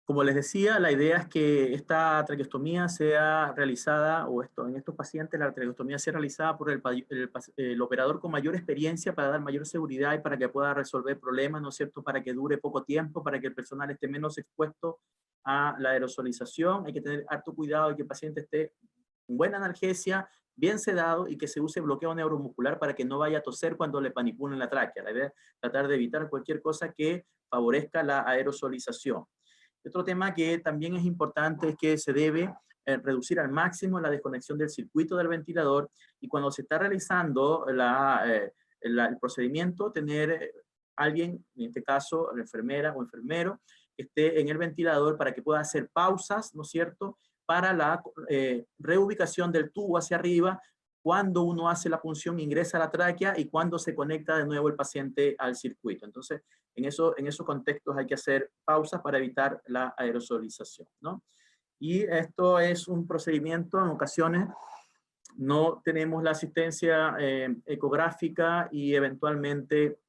Como les decía, la idea es que esta traqueostomía sea realizada, en estos pacientes la traqueostomía sea realizada por el operador con mayor experiencia para dar mayor seguridad y para que pueda resolver problemas, ¿no es cierto?, para que dure poco tiempo, para que el personal esté menos expuesto a la aerosolización. Hay que tener harto cuidado de que el paciente esté con buena analgesia, bien sedado y que se use bloqueo neuromuscular para que no vaya a toser cuando le manipulen la tráquea. La idea es tratar de evitar cualquier cosa que favorezca la aerosolización. Otro tema que también es importante es que se debe reducir al máximo la desconexión del circuito del ventilador y cuando se está realizando el procedimiento, tener alguien, en este caso la enfermera o enfermero, que esté en el ventilador para que pueda hacer pausas, ¿no es cierto?, para la reubicación del tubo hacia arriba cuando uno hace la punción, ingresa a la tráquea y cuando se conecta de nuevo el paciente al circuito. Entonces, en esos contextos hay que hacer pausas para evitar la aerosolización, ¿no? Y esto es un procedimiento, en ocasiones no tenemos la asistencia ecográfica y eventualmente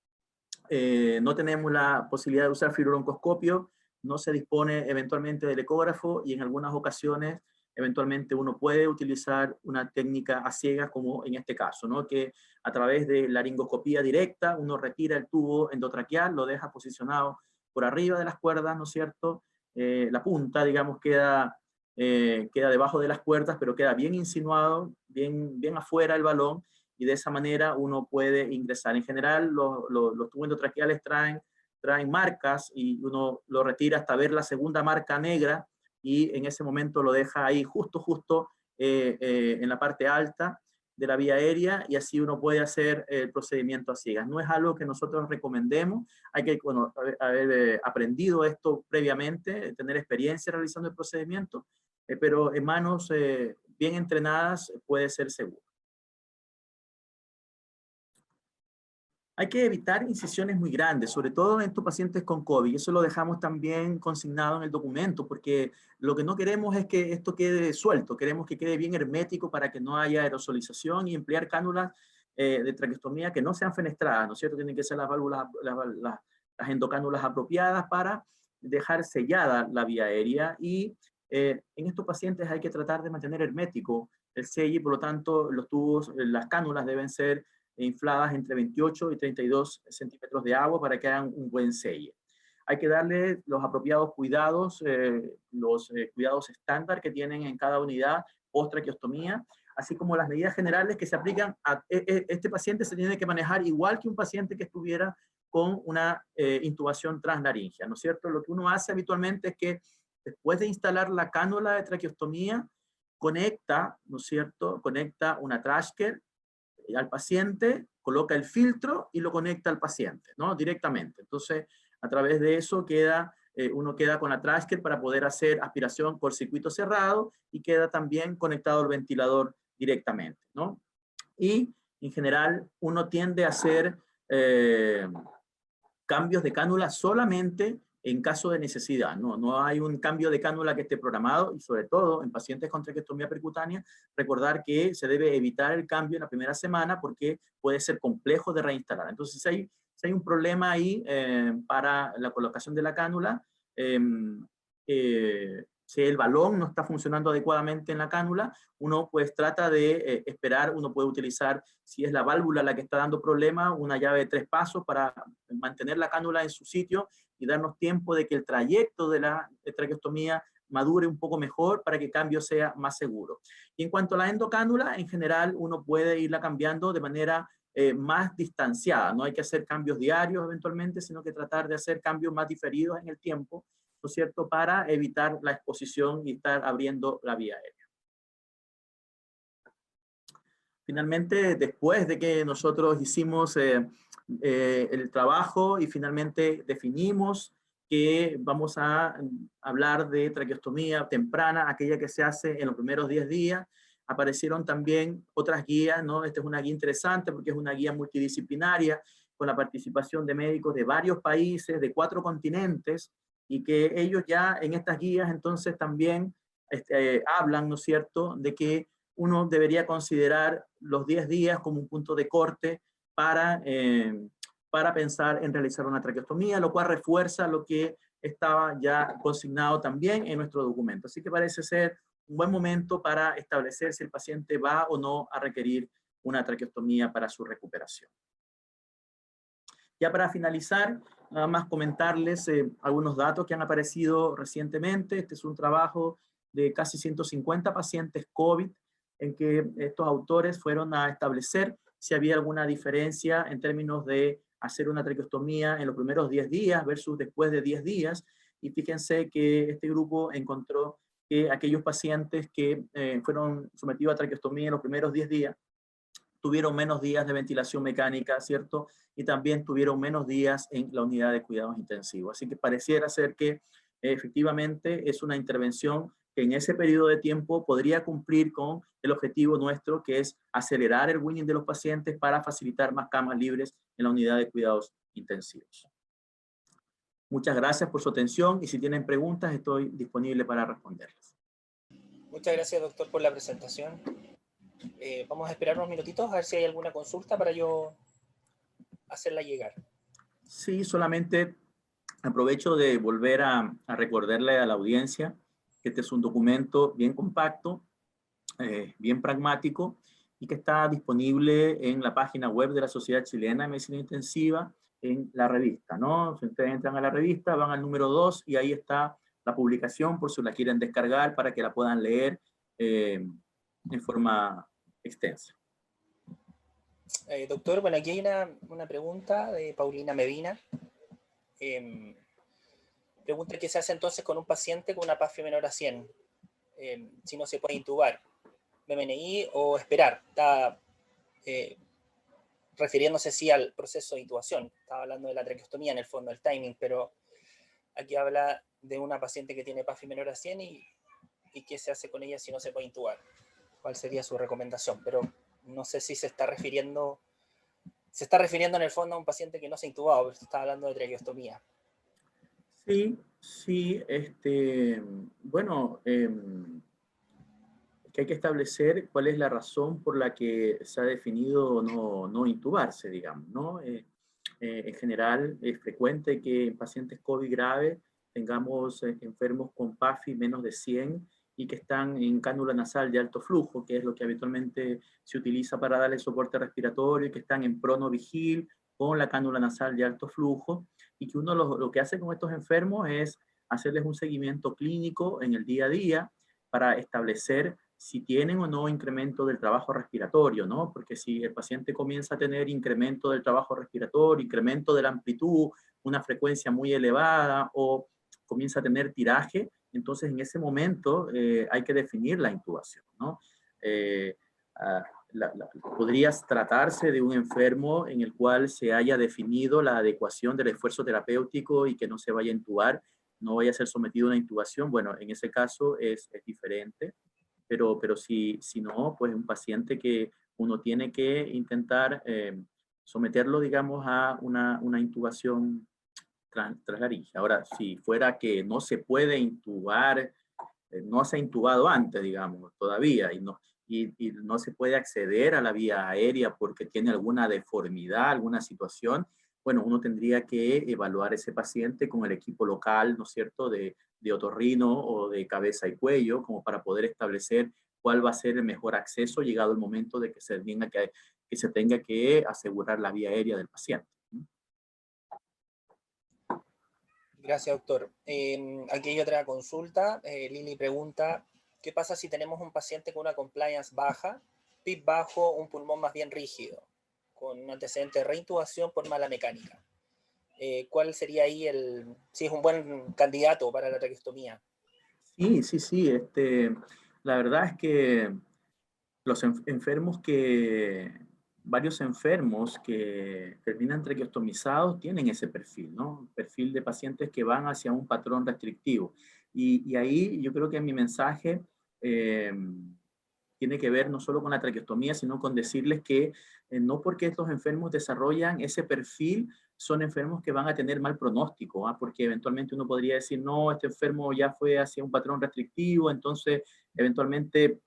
no tenemos la posibilidad de usar fluoroscopio, no se dispone eventualmente del ecógrafo y en algunas ocasiones eventualmente uno puede utilizar una técnica a ciegas como en este caso, ¿no?, que a través de laringoscopía directa uno retira el tubo endotraqueal, lo deja posicionado por arriba de las cuerdas, ¿no es cierto? La punta, digamos, queda debajo de las cuerdas, pero queda bien insinuado, bien afuera el balón, y de esa manera uno puede ingresar. En general, los tubos endotraqueales traen marcas y uno lo retira hasta ver la segunda marca negra y en ese momento lo deja ahí justo en la parte alta de la vía aérea y así uno puede hacer el procedimiento a ciegas. No es algo que nosotros recomendemos, hay que haber aprendido esto previamente, tener experiencia realizando el procedimiento, pero en manos bien entrenadas puede ser seguro. Hay que evitar incisiones muy grandes, sobre todo en estos pacientes con COVID. Eso lo dejamos también consignado en el documento, porque lo que no queremos es que esto quede suelto. Queremos que quede bien hermético para que no haya aerosolización y emplear cánulas de traqueostomía que no sean fenestradas, ¿no es cierto? Tienen que ser las válvulas, las endocánulas apropiadas para dejar sellada la vía aérea y en estos pacientes hay que tratar de mantener hermético el sello y por lo tanto los tubos, las cánulas deben ser infladas entre 28 y 32 centímetros de agua para que hagan un buen selle. Hay que darle los apropiados cuidados, los cuidados estándar que tienen en cada unidad post-traqueostomía, así como las medidas generales que se aplican a este paciente se tiene que manejar igual que un paciente que estuviera con una intubación transnaringea, ¿no es cierto? Lo que uno hace habitualmente es que después de instalar la cánula de traqueostomía, conecta, ¿no es cierto? Conecta una Trashker al paciente, coloca el filtro y lo conecta al paciente, ¿no? Directamente. Entonces, a través de eso uno queda con la Trashker para poder hacer aspiración por circuito cerrado y queda también conectado al ventilador directamente, ¿no? Y en general uno tiende a hacer cambios de cánula solamente en caso de necesidad. No hay un cambio de cánula que esté programado y sobre todo en pacientes con traqueostomía percutánea, recordar que se debe evitar el cambio en la primera semana porque puede ser complejo de reinstalar. Entonces, si hay un problema ahí para la colocación de la cánula, si el balón no está funcionando adecuadamente en la cánula, uno pues trata de esperar, uno puede utilizar, si es la válvula la que está dando problema, una llave de 3 pasos para mantener la cánula en su sitio y darnos tiempo de que el trayecto de la traqueostomía madure un poco mejor para que el cambio sea más seguro. Y en cuanto a la endocánula, en general uno puede irla cambiando de manera más distanciada. No hay que hacer cambios diarios eventualmente, sino que tratar de hacer cambios más diferidos en el tiempo, ¿no es cierto?, para evitar la exposición y estar abriendo la vía aérea. Finalmente, después de que nosotros hicimos el trabajo y finalmente definimos que vamos a hablar de traqueostomía temprana, aquella que se hace en los primeros 10 días, aparecieron también otras guías, ¿no? Esta es una guía interesante porque es una guía multidisciplinaria con la participación de médicos de varios países, de 4 continentes, y que ellos ya en estas guías entonces también hablan, ¿no es cierto?, de que uno debería considerar los 10 días como un punto de corte para pensar en realizar una traqueostomía, lo cual refuerza lo que estaba ya consignado también en nuestro documento. Así que parece ser un buen momento para establecer si el paciente va o no a requerir una traqueostomía para su recuperación. Ya para finalizar, nada más comentarles algunos datos que han aparecido recientemente. Este es un trabajo de casi 150 pacientes COVID en que estos autores fueron a establecer si había alguna diferencia en términos de hacer una traqueostomía en los primeros 10 días versus después de 10 días. Y fíjense que este grupo encontró que aquellos pacientes que fueron sometidos a traqueostomía en los primeros 10 días tuvieron menos días de ventilación mecánica, ¿cierto? Y también tuvieron menos días en la unidad de cuidados intensivos. Así que pareciera ser que efectivamente es una intervención que en ese periodo de tiempo podría cumplir con el objetivo nuestro, que es acelerar el weaning de los pacientes para facilitar más camas libres en la unidad de cuidados intensivos. Muchas gracias por su atención y si tienen preguntas estoy disponible para responderlas. Muchas gracias, doctor, por la presentación. Vamos a esperar unos minutitos a ver si hay alguna consulta para yo hacerla llegar. Sí, solamente aprovecho de volver a recordarle a la audiencia que este es un documento bien compacto, bien pragmático y que está disponible en la página web de la Sociedad Chilena de Medicina Intensiva en la revista, ¿no? Si ustedes entran a la revista, van al número 2 y ahí está la publicación por si la quieren descargar para que la puedan leer en forma extensa. Doctor, bueno, aquí hay una pregunta de Paulina Medina. Pregunta qué se hace entonces con un paciente con una PAFI menor a 100, si no se puede intubar, BMNI o esperar. Está refiriéndose sí al proceso de intubación. Estaba hablando de la traqueostomía en el fondo, el timing, pero aquí habla de una paciente que tiene PAFI menor a 100 y qué se hace con ella si no se puede intubar. ¿Cuál sería su recomendación? Pero no sé si se está refiriendo en el fondo a un paciente que no se ha intubado, pero se está hablando de traqueostomía. Sí, sí, bueno, que hay que establecer cuál es la razón por la que se ha definido no intubarse, digamos, ¿no? En general, es frecuente que en pacientes COVID grave tengamos enfermos con PAFI menos de 100 y que están en cánula nasal de alto flujo, que es lo que habitualmente se utiliza para darle soporte respiratorio, y que están en pronovigil con la cánula nasal de alto flujo, y que uno lo que hace con estos enfermos es hacerles un seguimiento clínico en el día a día para establecer si tienen o no incremento del trabajo respiratorio, ¿no? Porque si el paciente comienza a tener incremento del trabajo respiratorio, incremento de la amplitud, una frecuencia muy elevada o comienza a tener tiraje, entonces en ese momento hay que definir la intubación, ¿no? Podría tratarse de un enfermo en el cual se haya definido la adecuación del esfuerzo terapéutico y que no se vaya a intubar, no vaya a ser sometido a una intubación. Bueno, en ese caso es diferente, pero si no, pues un paciente que uno tiene que intentar someterlo, digamos, a una intubación translaringe. Ahora, si fuera que no se puede intubar, no se ha intubado antes, digamos, todavía, y no se puede acceder a la vía aérea porque tiene alguna deformidad, alguna situación, bueno, uno tendría que evaluar ese paciente con el equipo local, ¿no es cierto?, de otorrino o de cabeza y cuello, como para poder establecer cuál va a ser el mejor acceso llegado el momento de que se tenga que asegurar la vía aérea del paciente. Gracias, doctor. Aquí hay otra consulta. Lili pregunta, ¿qué pasa si tenemos un paciente con una compliance baja, PIB bajo, un pulmón más bien rígido, con un antecedente de reintubación por mala mecánica? ¿Cuál sería ahí si es un buen candidato para la traqueostomía? Sí. La verdad es que los varios enfermos que terminan traqueostomizados tienen ese perfil, ¿no? Perfil de pacientes que van hacia un patrón restrictivo. Y ahí yo creo que mi mensaje tiene que ver no solo con la traqueostomía, sino con decirles que no porque estos enfermos desarrollan ese perfil, son enfermos que van a tener mal pronóstico, ¿ah? Porque eventualmente uno podría decir, no, este enfermo ya fue hacia un patrón restrictivo, entonces eventualmente,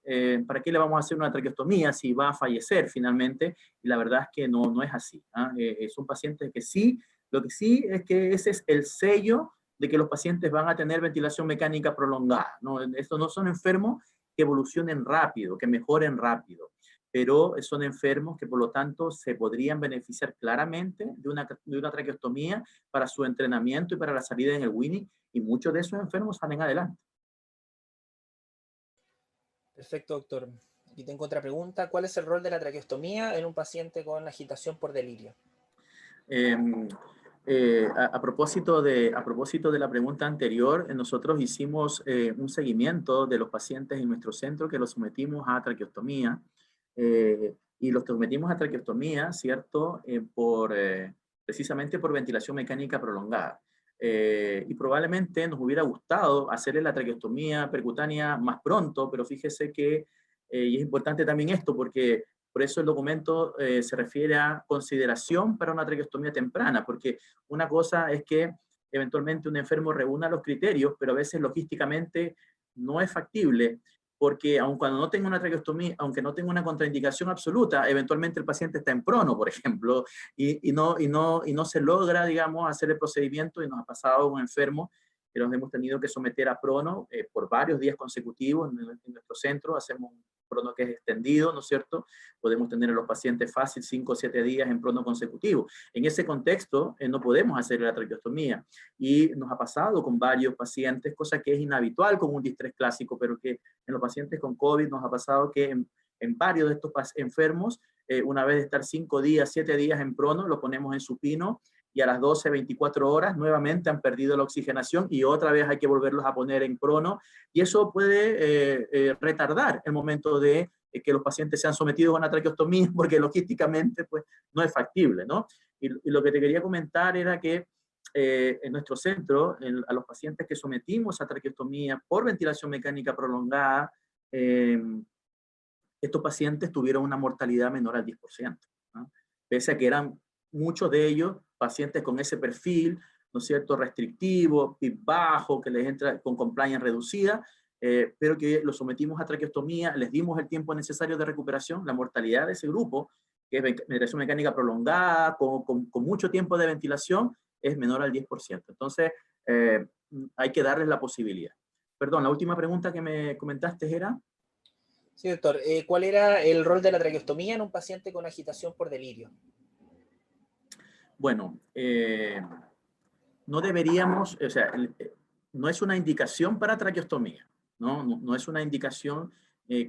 ¿para qué le vamos a hacer una traqueostomía si va a fallecer finalmente? Y la verdad es que no, no es así, ¿ah? Son pacientes que sí, lo que sí es que ese es el sello de que los pacientes van a tener ventilación mecánica prolongada, ¿no? Estos no son enfermos que evolucionen rápido, que mejoren rápido, pero son enfermos que por lo tanto se podrían beneficiar claramente de una traqueostomía para su entrenamiento y para la salida en el Winning, y muchos de esos enfermos salen adelante. Perfecto, doctor. Y tengo otra pregunta. ¿Cuál es el rol de la traqueostomía en un paciente con agitación por delirio? A propósito de la pregunta anterior, nosotros hicimos un seguimiento de los pacientes en nuestro centro que los sometimos a traqueostomía, y los sometimos a traqueostomía, ¿cierto? Precisamente por ventilación mecánica prolongada. Y probablemente nos hubiera gustado hacerle la traqueostomía percutánea más pronto, pero fíjese que, y es importante también esto, porque por eso el documento se refiere a consideración para una traqueostomía temprana, porque una cosa es que eventualmente un enfermo reúna los criterios, pero a veces logísticamente no es factible, porque aun cuando no tenga una traqueostomía, aunque no tenga una contraindicación absoluta, eventualmente el paciente está en prono, por ejemplo, y no se logra, digamos, hacer el procedimiento, y nos ha pasado un enfermo que nos hemos tenido que someter a prono por varios días consecutivos en nuestro centro. Hacemos un prono que es extendido, ¿no es cierto? Podemos tener a los pacientes fácil 5 o 7 días en prono consecutivo. En ese contexto no podemos hacer la traqueostomía, y nos ha pasado con varios pacientes, cosa que es inhabitual con un distrés clásico, pero que en los pacientes con COVID nos ha pasado que en varios de estos enfermos, una vez de estar 5 días, 7 días en prono, lo ponemos en supino, y a las 12, 24 horas nuevamente han perdido la oxigenación y otra vez hay que volverlos a poner en prono, y eso puede retardar el momento de que los pacientes sean sometidos a una traqueostomía, porque logísticamente pues, no es factible, ¿no? Y lo que te quería comentar era que en nuestro centro, a los pacientes que sometimos a traqueostomía por ventilación mecánica prolongada, estos pacientes tuvieron una mortalidad menor al 10%, ¿no? Pese a que eran muchos de ellos pacientes con ese perfil, ¿no es cierto?, restrictivo, PIB bajo, que les entra con compliance reducida, pero que los sometimos a traqueostomía, les dimos el tiempo necesario de recuperación. La mortalidad de ese grupo, que es ventilación mecánica prolongada, con mucho tiempo de ventilación, es menor al 10%. Entonces, hay que darles la posibilidad. Perdón, la última pregunta que me comentaste era... Sí, doctor. ¿Cuál era el rol de la traqueostomía en un paciente con agitación por delirio? Bueno, no deberíamos, o sea, no es una indicación para traqueostomía, ¿no? No es una indicación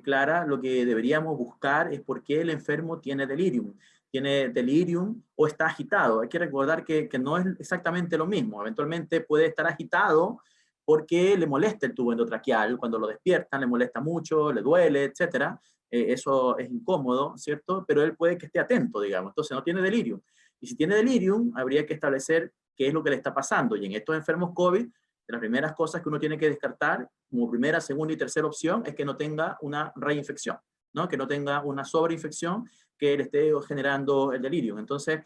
clara. Lo que deberíamos buscar es por qué el enfermo tiene delirium. Tiene delirium o está agitado. Hay que recordar que no es exactamente lo mismo. Eventualmente puede estar agitado porque le molesta el tubo endotraqueal. Cuando lo despiertan le molesta mucho, le duele, etcétera. Eso es incómodo, ¿cierto? Pero él puede que esté atento, digamos. Entonces no tiene delirium. Y si tiene delirium, habría que establecer qué es lo que le está pasando. Y en estos enfermos COVID, de las primeras cosas que uno tiene que descartar, como primera, segunda y tercera opción, es que no tenga una reinfección, ¿no? Que no tenga una sobreinfección que le esté generando el delirium. Entonces,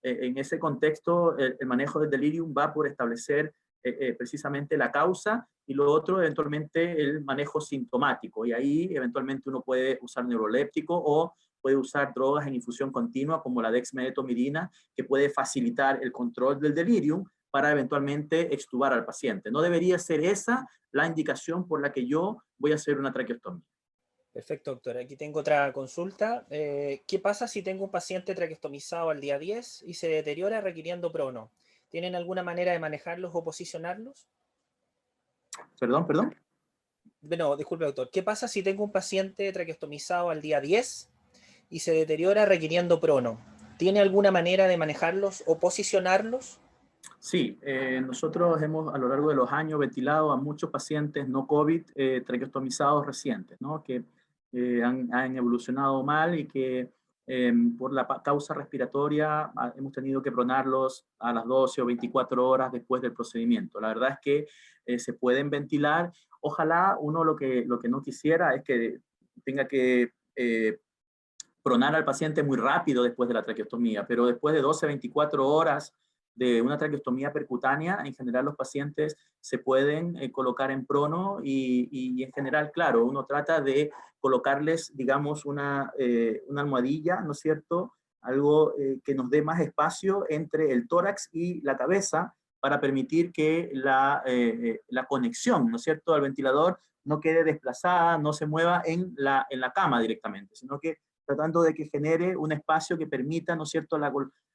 en ese contexto, el manejo del delirium va por establecer precisamente la causa, y lo otro, eventualmente, el manejo sintomático. Y ahí, eventualmente, uno puede usar neuroléptico o puede usar drogas en infusión continua como la dexmedetomidina, que puede facilitar el control del delirium para eventualmente extubar al paciente. No debería ser esa la indicación por la que yo voy a hacer una traqueostomía. Perfecto, doctor. Aquí tengo otra consulta. ¿Qué pasa si tengo un paciente traqueostomizado al día 10 y se deteriora requiriendo prono? ¿Tienen alguna manera de manejarlos o posicionarlos? Perdón. Bueno, disculpe, doctor. ¿Qué pasa si tengo un paciente traqueostomizado al día 10 y se deteriora requiriendo prono? ¿Tiene alguna manera de manejarlos o posicionarlos? Sí, nosotros hemos a lo largo de los años ventilado a muchos pacientes no COVID traqueostomizados recientes, ¿no? Que han evolucionado mal y que por la causa respiratoria hemos tenido que pronarlos a las 12 o 24 horas después del procedimiento. La verdad es que se pueden ventilar. Ojalá uno lo que no quisiera es que tenga que pronar al paciente muy rápido después de la traqueostomía, pero después de 12 a 24 horas de una traqueostomía percutánea, en general los pacientes se pueden colocar en prono y en general, claro, uno trata de colocarles, digamos, una almohadilla, ¿no es cierto?, algo que nos dé más espacio entre el tórax y la cabeza para permitir que la conexión, ¿no es cierto?, al ventilador no quede desplazada, no se mueva en la cama directamente, sino que tratando de que genere un espacio que permita, ¿no es cierto?,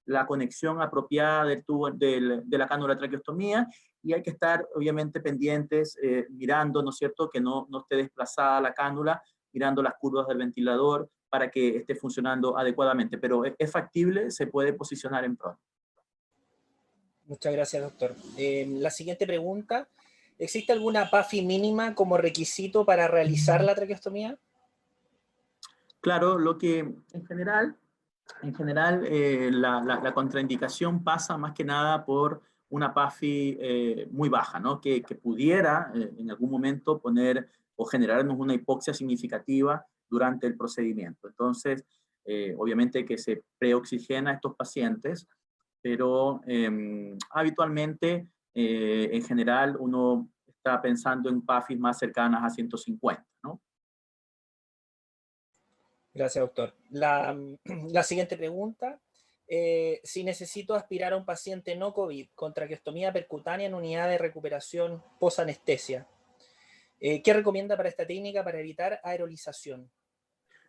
la conexión apropiada del tubo, de la cánula de traqueostomía, y hay que estar, obviamente, pendientes, mirando, ¿no es cierto?, que no esté desplazada la cánula, mirando las curvas del ventilador para que esté funcionando adecuadamente. Pero es factible, se puede posicionar en prono. Muchas gracias, doctor. La siguiente pregunta, ¿existe alguna PAFI mínima como requisito para realizar la traqueostomía? Claro, lo que en general la contraindicación pasa más que nada por una PAFI muy baja, ¿no? Que pudiera en algún momento poner o generarnos una hipoxia significativa durante el procedimiento. Entonces, obviamente que se preoxigena a estos pacientes, pero habitualmente, en general, uno está pensando en PAFIs más cercanas a 150, ¿no? Gracias, doctor. La siguiente pregunta, si necesito aspirar a un paciente no COVID con traqueostomía percutánea en unidad de recuperación posanestesia, ¿qué recomienda para esta técnica para evitar aerolización?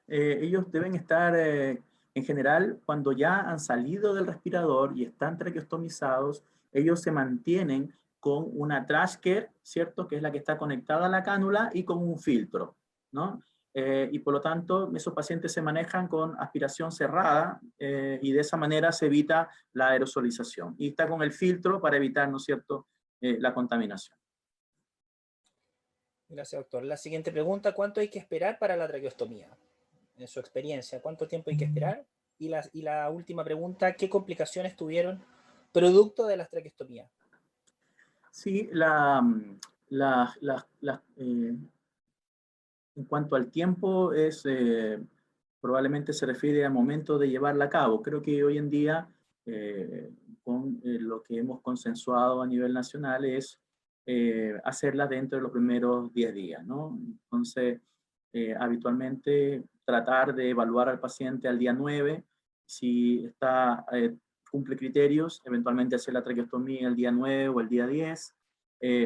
Ellos deben estar, en general, cuando ya han salido del respirador y están traqueostomizados, ellos se mantienen con una trash care, ¿cierto?, que es la que está conectada a la cánula, y con un filtro, ¿no? Y por lo tanto, esos pacientes se manejan con aspiración cerrada y de esa manera se evita la aerosolización. Y está con el filtro para evitar, ¿no es cierto?, la contaminación. Gracias, doctor. La siguiente pregunta, ¿cuánto hay que esperar para la traqueostomía? En su experiencia, ¿cuánto tiempo hay que esperar? Y la última pregunta, ¿qué complicaciones tuvieron producto de las traqueostomías? Sí, en cuanto al tiempo, probablemente se refiere al momento de llevarla a cabo. Creo que hoy en día, con lo que hemos consensuado a nivel nacional, es hacerla dentro de los primeros 10 días, ¿no? Entonces, habitualmente tratar de evaluar al paciente al día 9, si cumple criterios, eventualmente hacer la traqueostomía el día 9 o el día 10.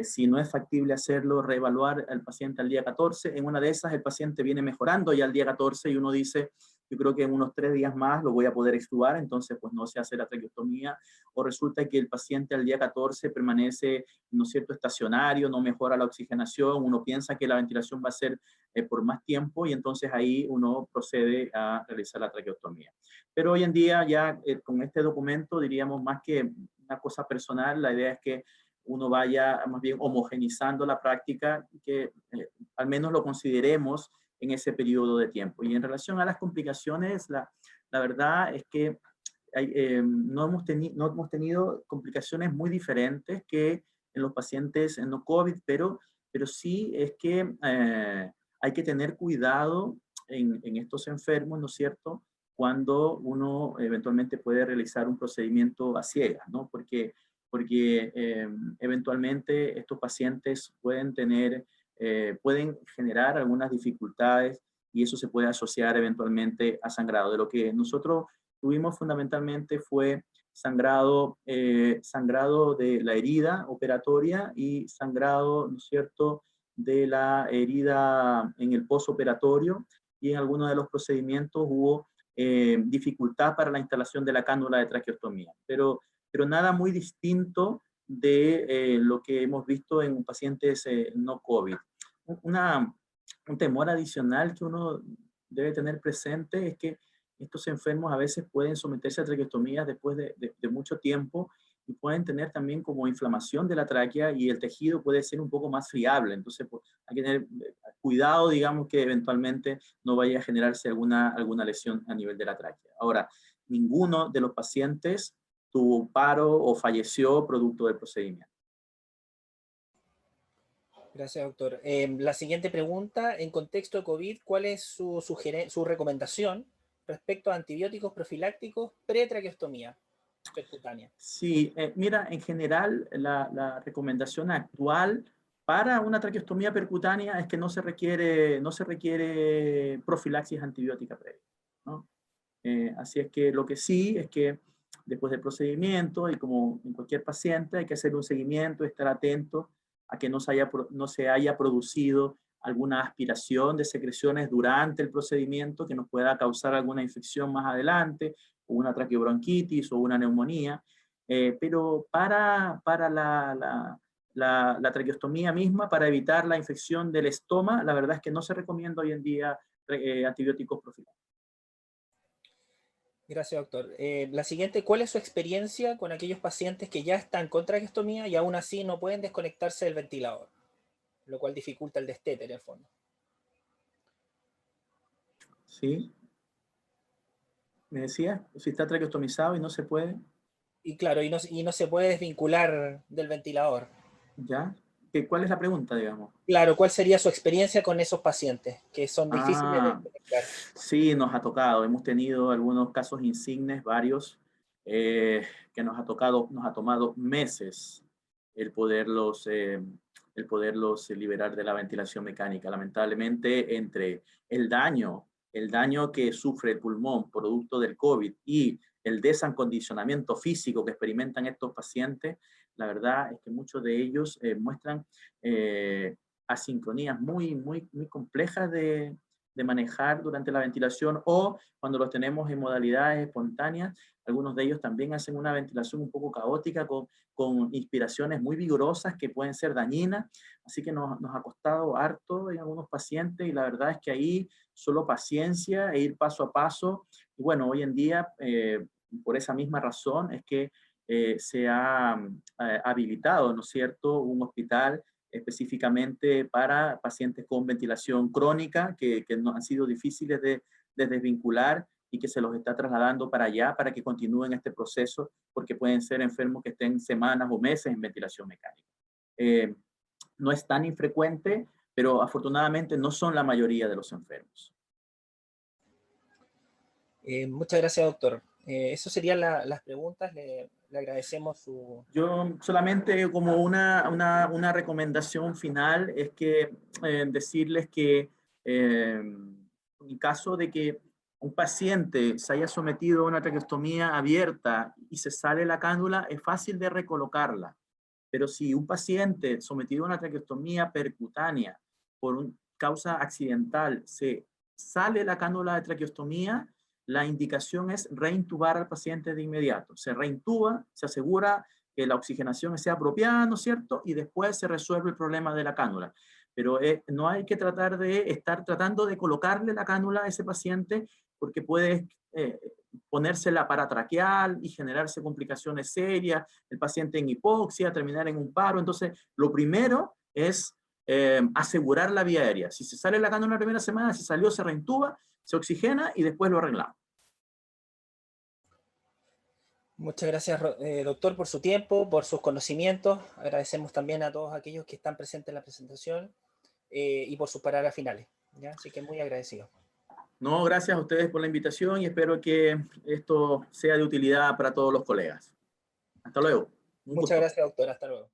Si no es factible hacerlo, reevaluar al paciente al día 14. En una de esas el paciente viene mejorando ya al día 14 y uno dice, yo creo que en unos 3 días más lo voy a poder extubar, entonces pues no se hace la traqueostomía, o resulta que el paciente al día 14 permanece, ¿no es cierto?, estacionario, no mejora la oxigenación, uno piensa que la ventilación va a ser por más tiempo y entonces ahí uno procede a realizar la traqueostomía. Pero hoy en día ya con este documento diríamos más que una cosa personal, la idea es que uno vaya más bien homogenizando la práctica y que al menos lo consideremos en ese periodo de tiempo. Y en relación a las complicaciones, la verdad es que no hemos tenido complicaciones muy diferentes que en los pacientes no COVID, pero sí es que hay que tener cuidado en estos enfermos, ¿no es cierto?, cuando uno eventualmente puede realizar un procedimiento a ciegas, ¿no? Porque eventualmente estos pacientes pueden generar algunas dificultades y eso se puede asociar eventualmente a sangrado. De lo que nosotros tuvimos fundamentalmente fue sangrado de la herida operatoria y sangrado, ¿no es cierto?, de la herida en el posoperatorio, y en algunos de los procedimientos hubo dificultad para la instalación de la cánula de traqueostomía. Pero nada muy distinto de lo que hemos visto en pacientes no COVID. Un temor adicional que uno debe tener presente es que estos enfermos a veces pueden someterse a traqueostomías después de mucho tiempo y pueden tener también como inflamación de la tráquea y el tejido puede ser un poco más friable. Entonces pues, hay que tener cuidado, digamos, que eventualmente no vaya a generarse alguna lesión a nivel de la tráquea. Ahora, ninguno de los pacientes tuvo paro o falleció producto del procedimiento. Gracias, doctor. La siguiente pregunta, en contexto de COVID, ¿cuál es su recomendación respecto a antibióticos profilácticos pre-traqueostomía percutánea? Sí, mira, en general la recomendación actual para una traqueostomía percutánea es que no se requiere profilaxis antibiótica previa, ¿no? Así es que lo que sí es que después del procedimiento, y como en cualquier paciente, hay que hacer un seguimiento, estar atento a que no se haya producido alguna aspiración de secreciones durante el procedimiento que nos pueda causar alguna infección más adelante, o una traqueobronquitis o una neumonía. Pero para la traqueostomía misma, para evitar la infección del estoma, la verdad es que no se recomienda hoy en día antibióticos profilácticos. Gracias, doctor. La siguiente, ¿cuál es su experiencia con aquellos pacientes que ya están con traqueostomía y aún así no pueden desconectarse del ventilador, lo cual dificulta el destete en el fondo? ¿Sí? Me decía, si está traqueostomizado y no se puede, Y claro, y no se puede desvincular del ventilador. ¿ya? ¿Cuál es la pregunta, digamos? Claro, ¿cuál sería su experiencia con esos pacientes que son difíciles de Ah, desconectar? sí, nos ha tocado. Hemos tenido algunos casos insignes, varios, que nos ha tomado meses el poderlos, eh, el poderlos liberar de la ventilación mecánica. Lamentablemente, entre el daño que sufre el pulmón producto del COVID y el desacondicionamiento físico que experimentan estos pacientes, la verdad es que muchos de ellos muestran asincronías muy, muy, muy complejas de manejar durante la ventilación, o cuando los tenemos en modalidades espontáneas, algunos de ellos también hacen una ventilación un poco caótica con inspiraciones muy vigorosas que pueden ser dañinas, así que nos ha costado harto en algunos pacientes, y la verdad es que ahí solo paciencia e ir paso a paso. Y bueno, hoy en día, por esa misma razón, es que se ha habilitado, ¿no es cierto?, un hospital específicamente para pacientes con ventilación crónica que no han sido difíciles de desvincular, y que se los está trasladando para allá para que continúen este proceso, porque pueden ser enfermos que estén semanas o meses en ventilación mecánica. Eh, no es tan infrecuente, pero afortunadamente no son la mayoría de los enfermos. Muchas gracias, doctor. Eso serían las preguntas. Le agradecemos su... Yo solamente como una recomendación final es que decirles que en caso de que un paciente se haya sometido a una traqueostomía abierta y se sale la cánula, es fácil de recolocarla. Pero si un paciente sometido a una traqueostomía percutánea por una causa accidental se sale la cánula de traqueostomía, la indicación es reintubar al paciente de inmediato. Se reintuba, se asegura que la oxigenación sea apropiada, ¿no es cierto? Y después se resuelve el problema de la cánula. Pero no hay que estar tratando de colocarle la cánula a ese paciente, porque puede ponérsela paratraqueal y generarse complicaciones serias, el paciente en hipoxia, terminar en un paro. Entonces, lo primero es asegurar la vía aérea. Si se sale la cánula en la primera semana, si salió, se reintuba, se oxigena y después lo arreglamos. Muchas gracias, doctor, por su tiempo, por sus conocimientos. Agradecemos también a todos aquellos que están presentes en la presentación y por sus palabras finales, ¿ya? Así que muy agradecido. No, gracias a ustedes por la invitación y espero que esto sea de utilidad para todos los colegas. Hasta luego. Un Muchas gusto. gracias, doctor. Hasta luego.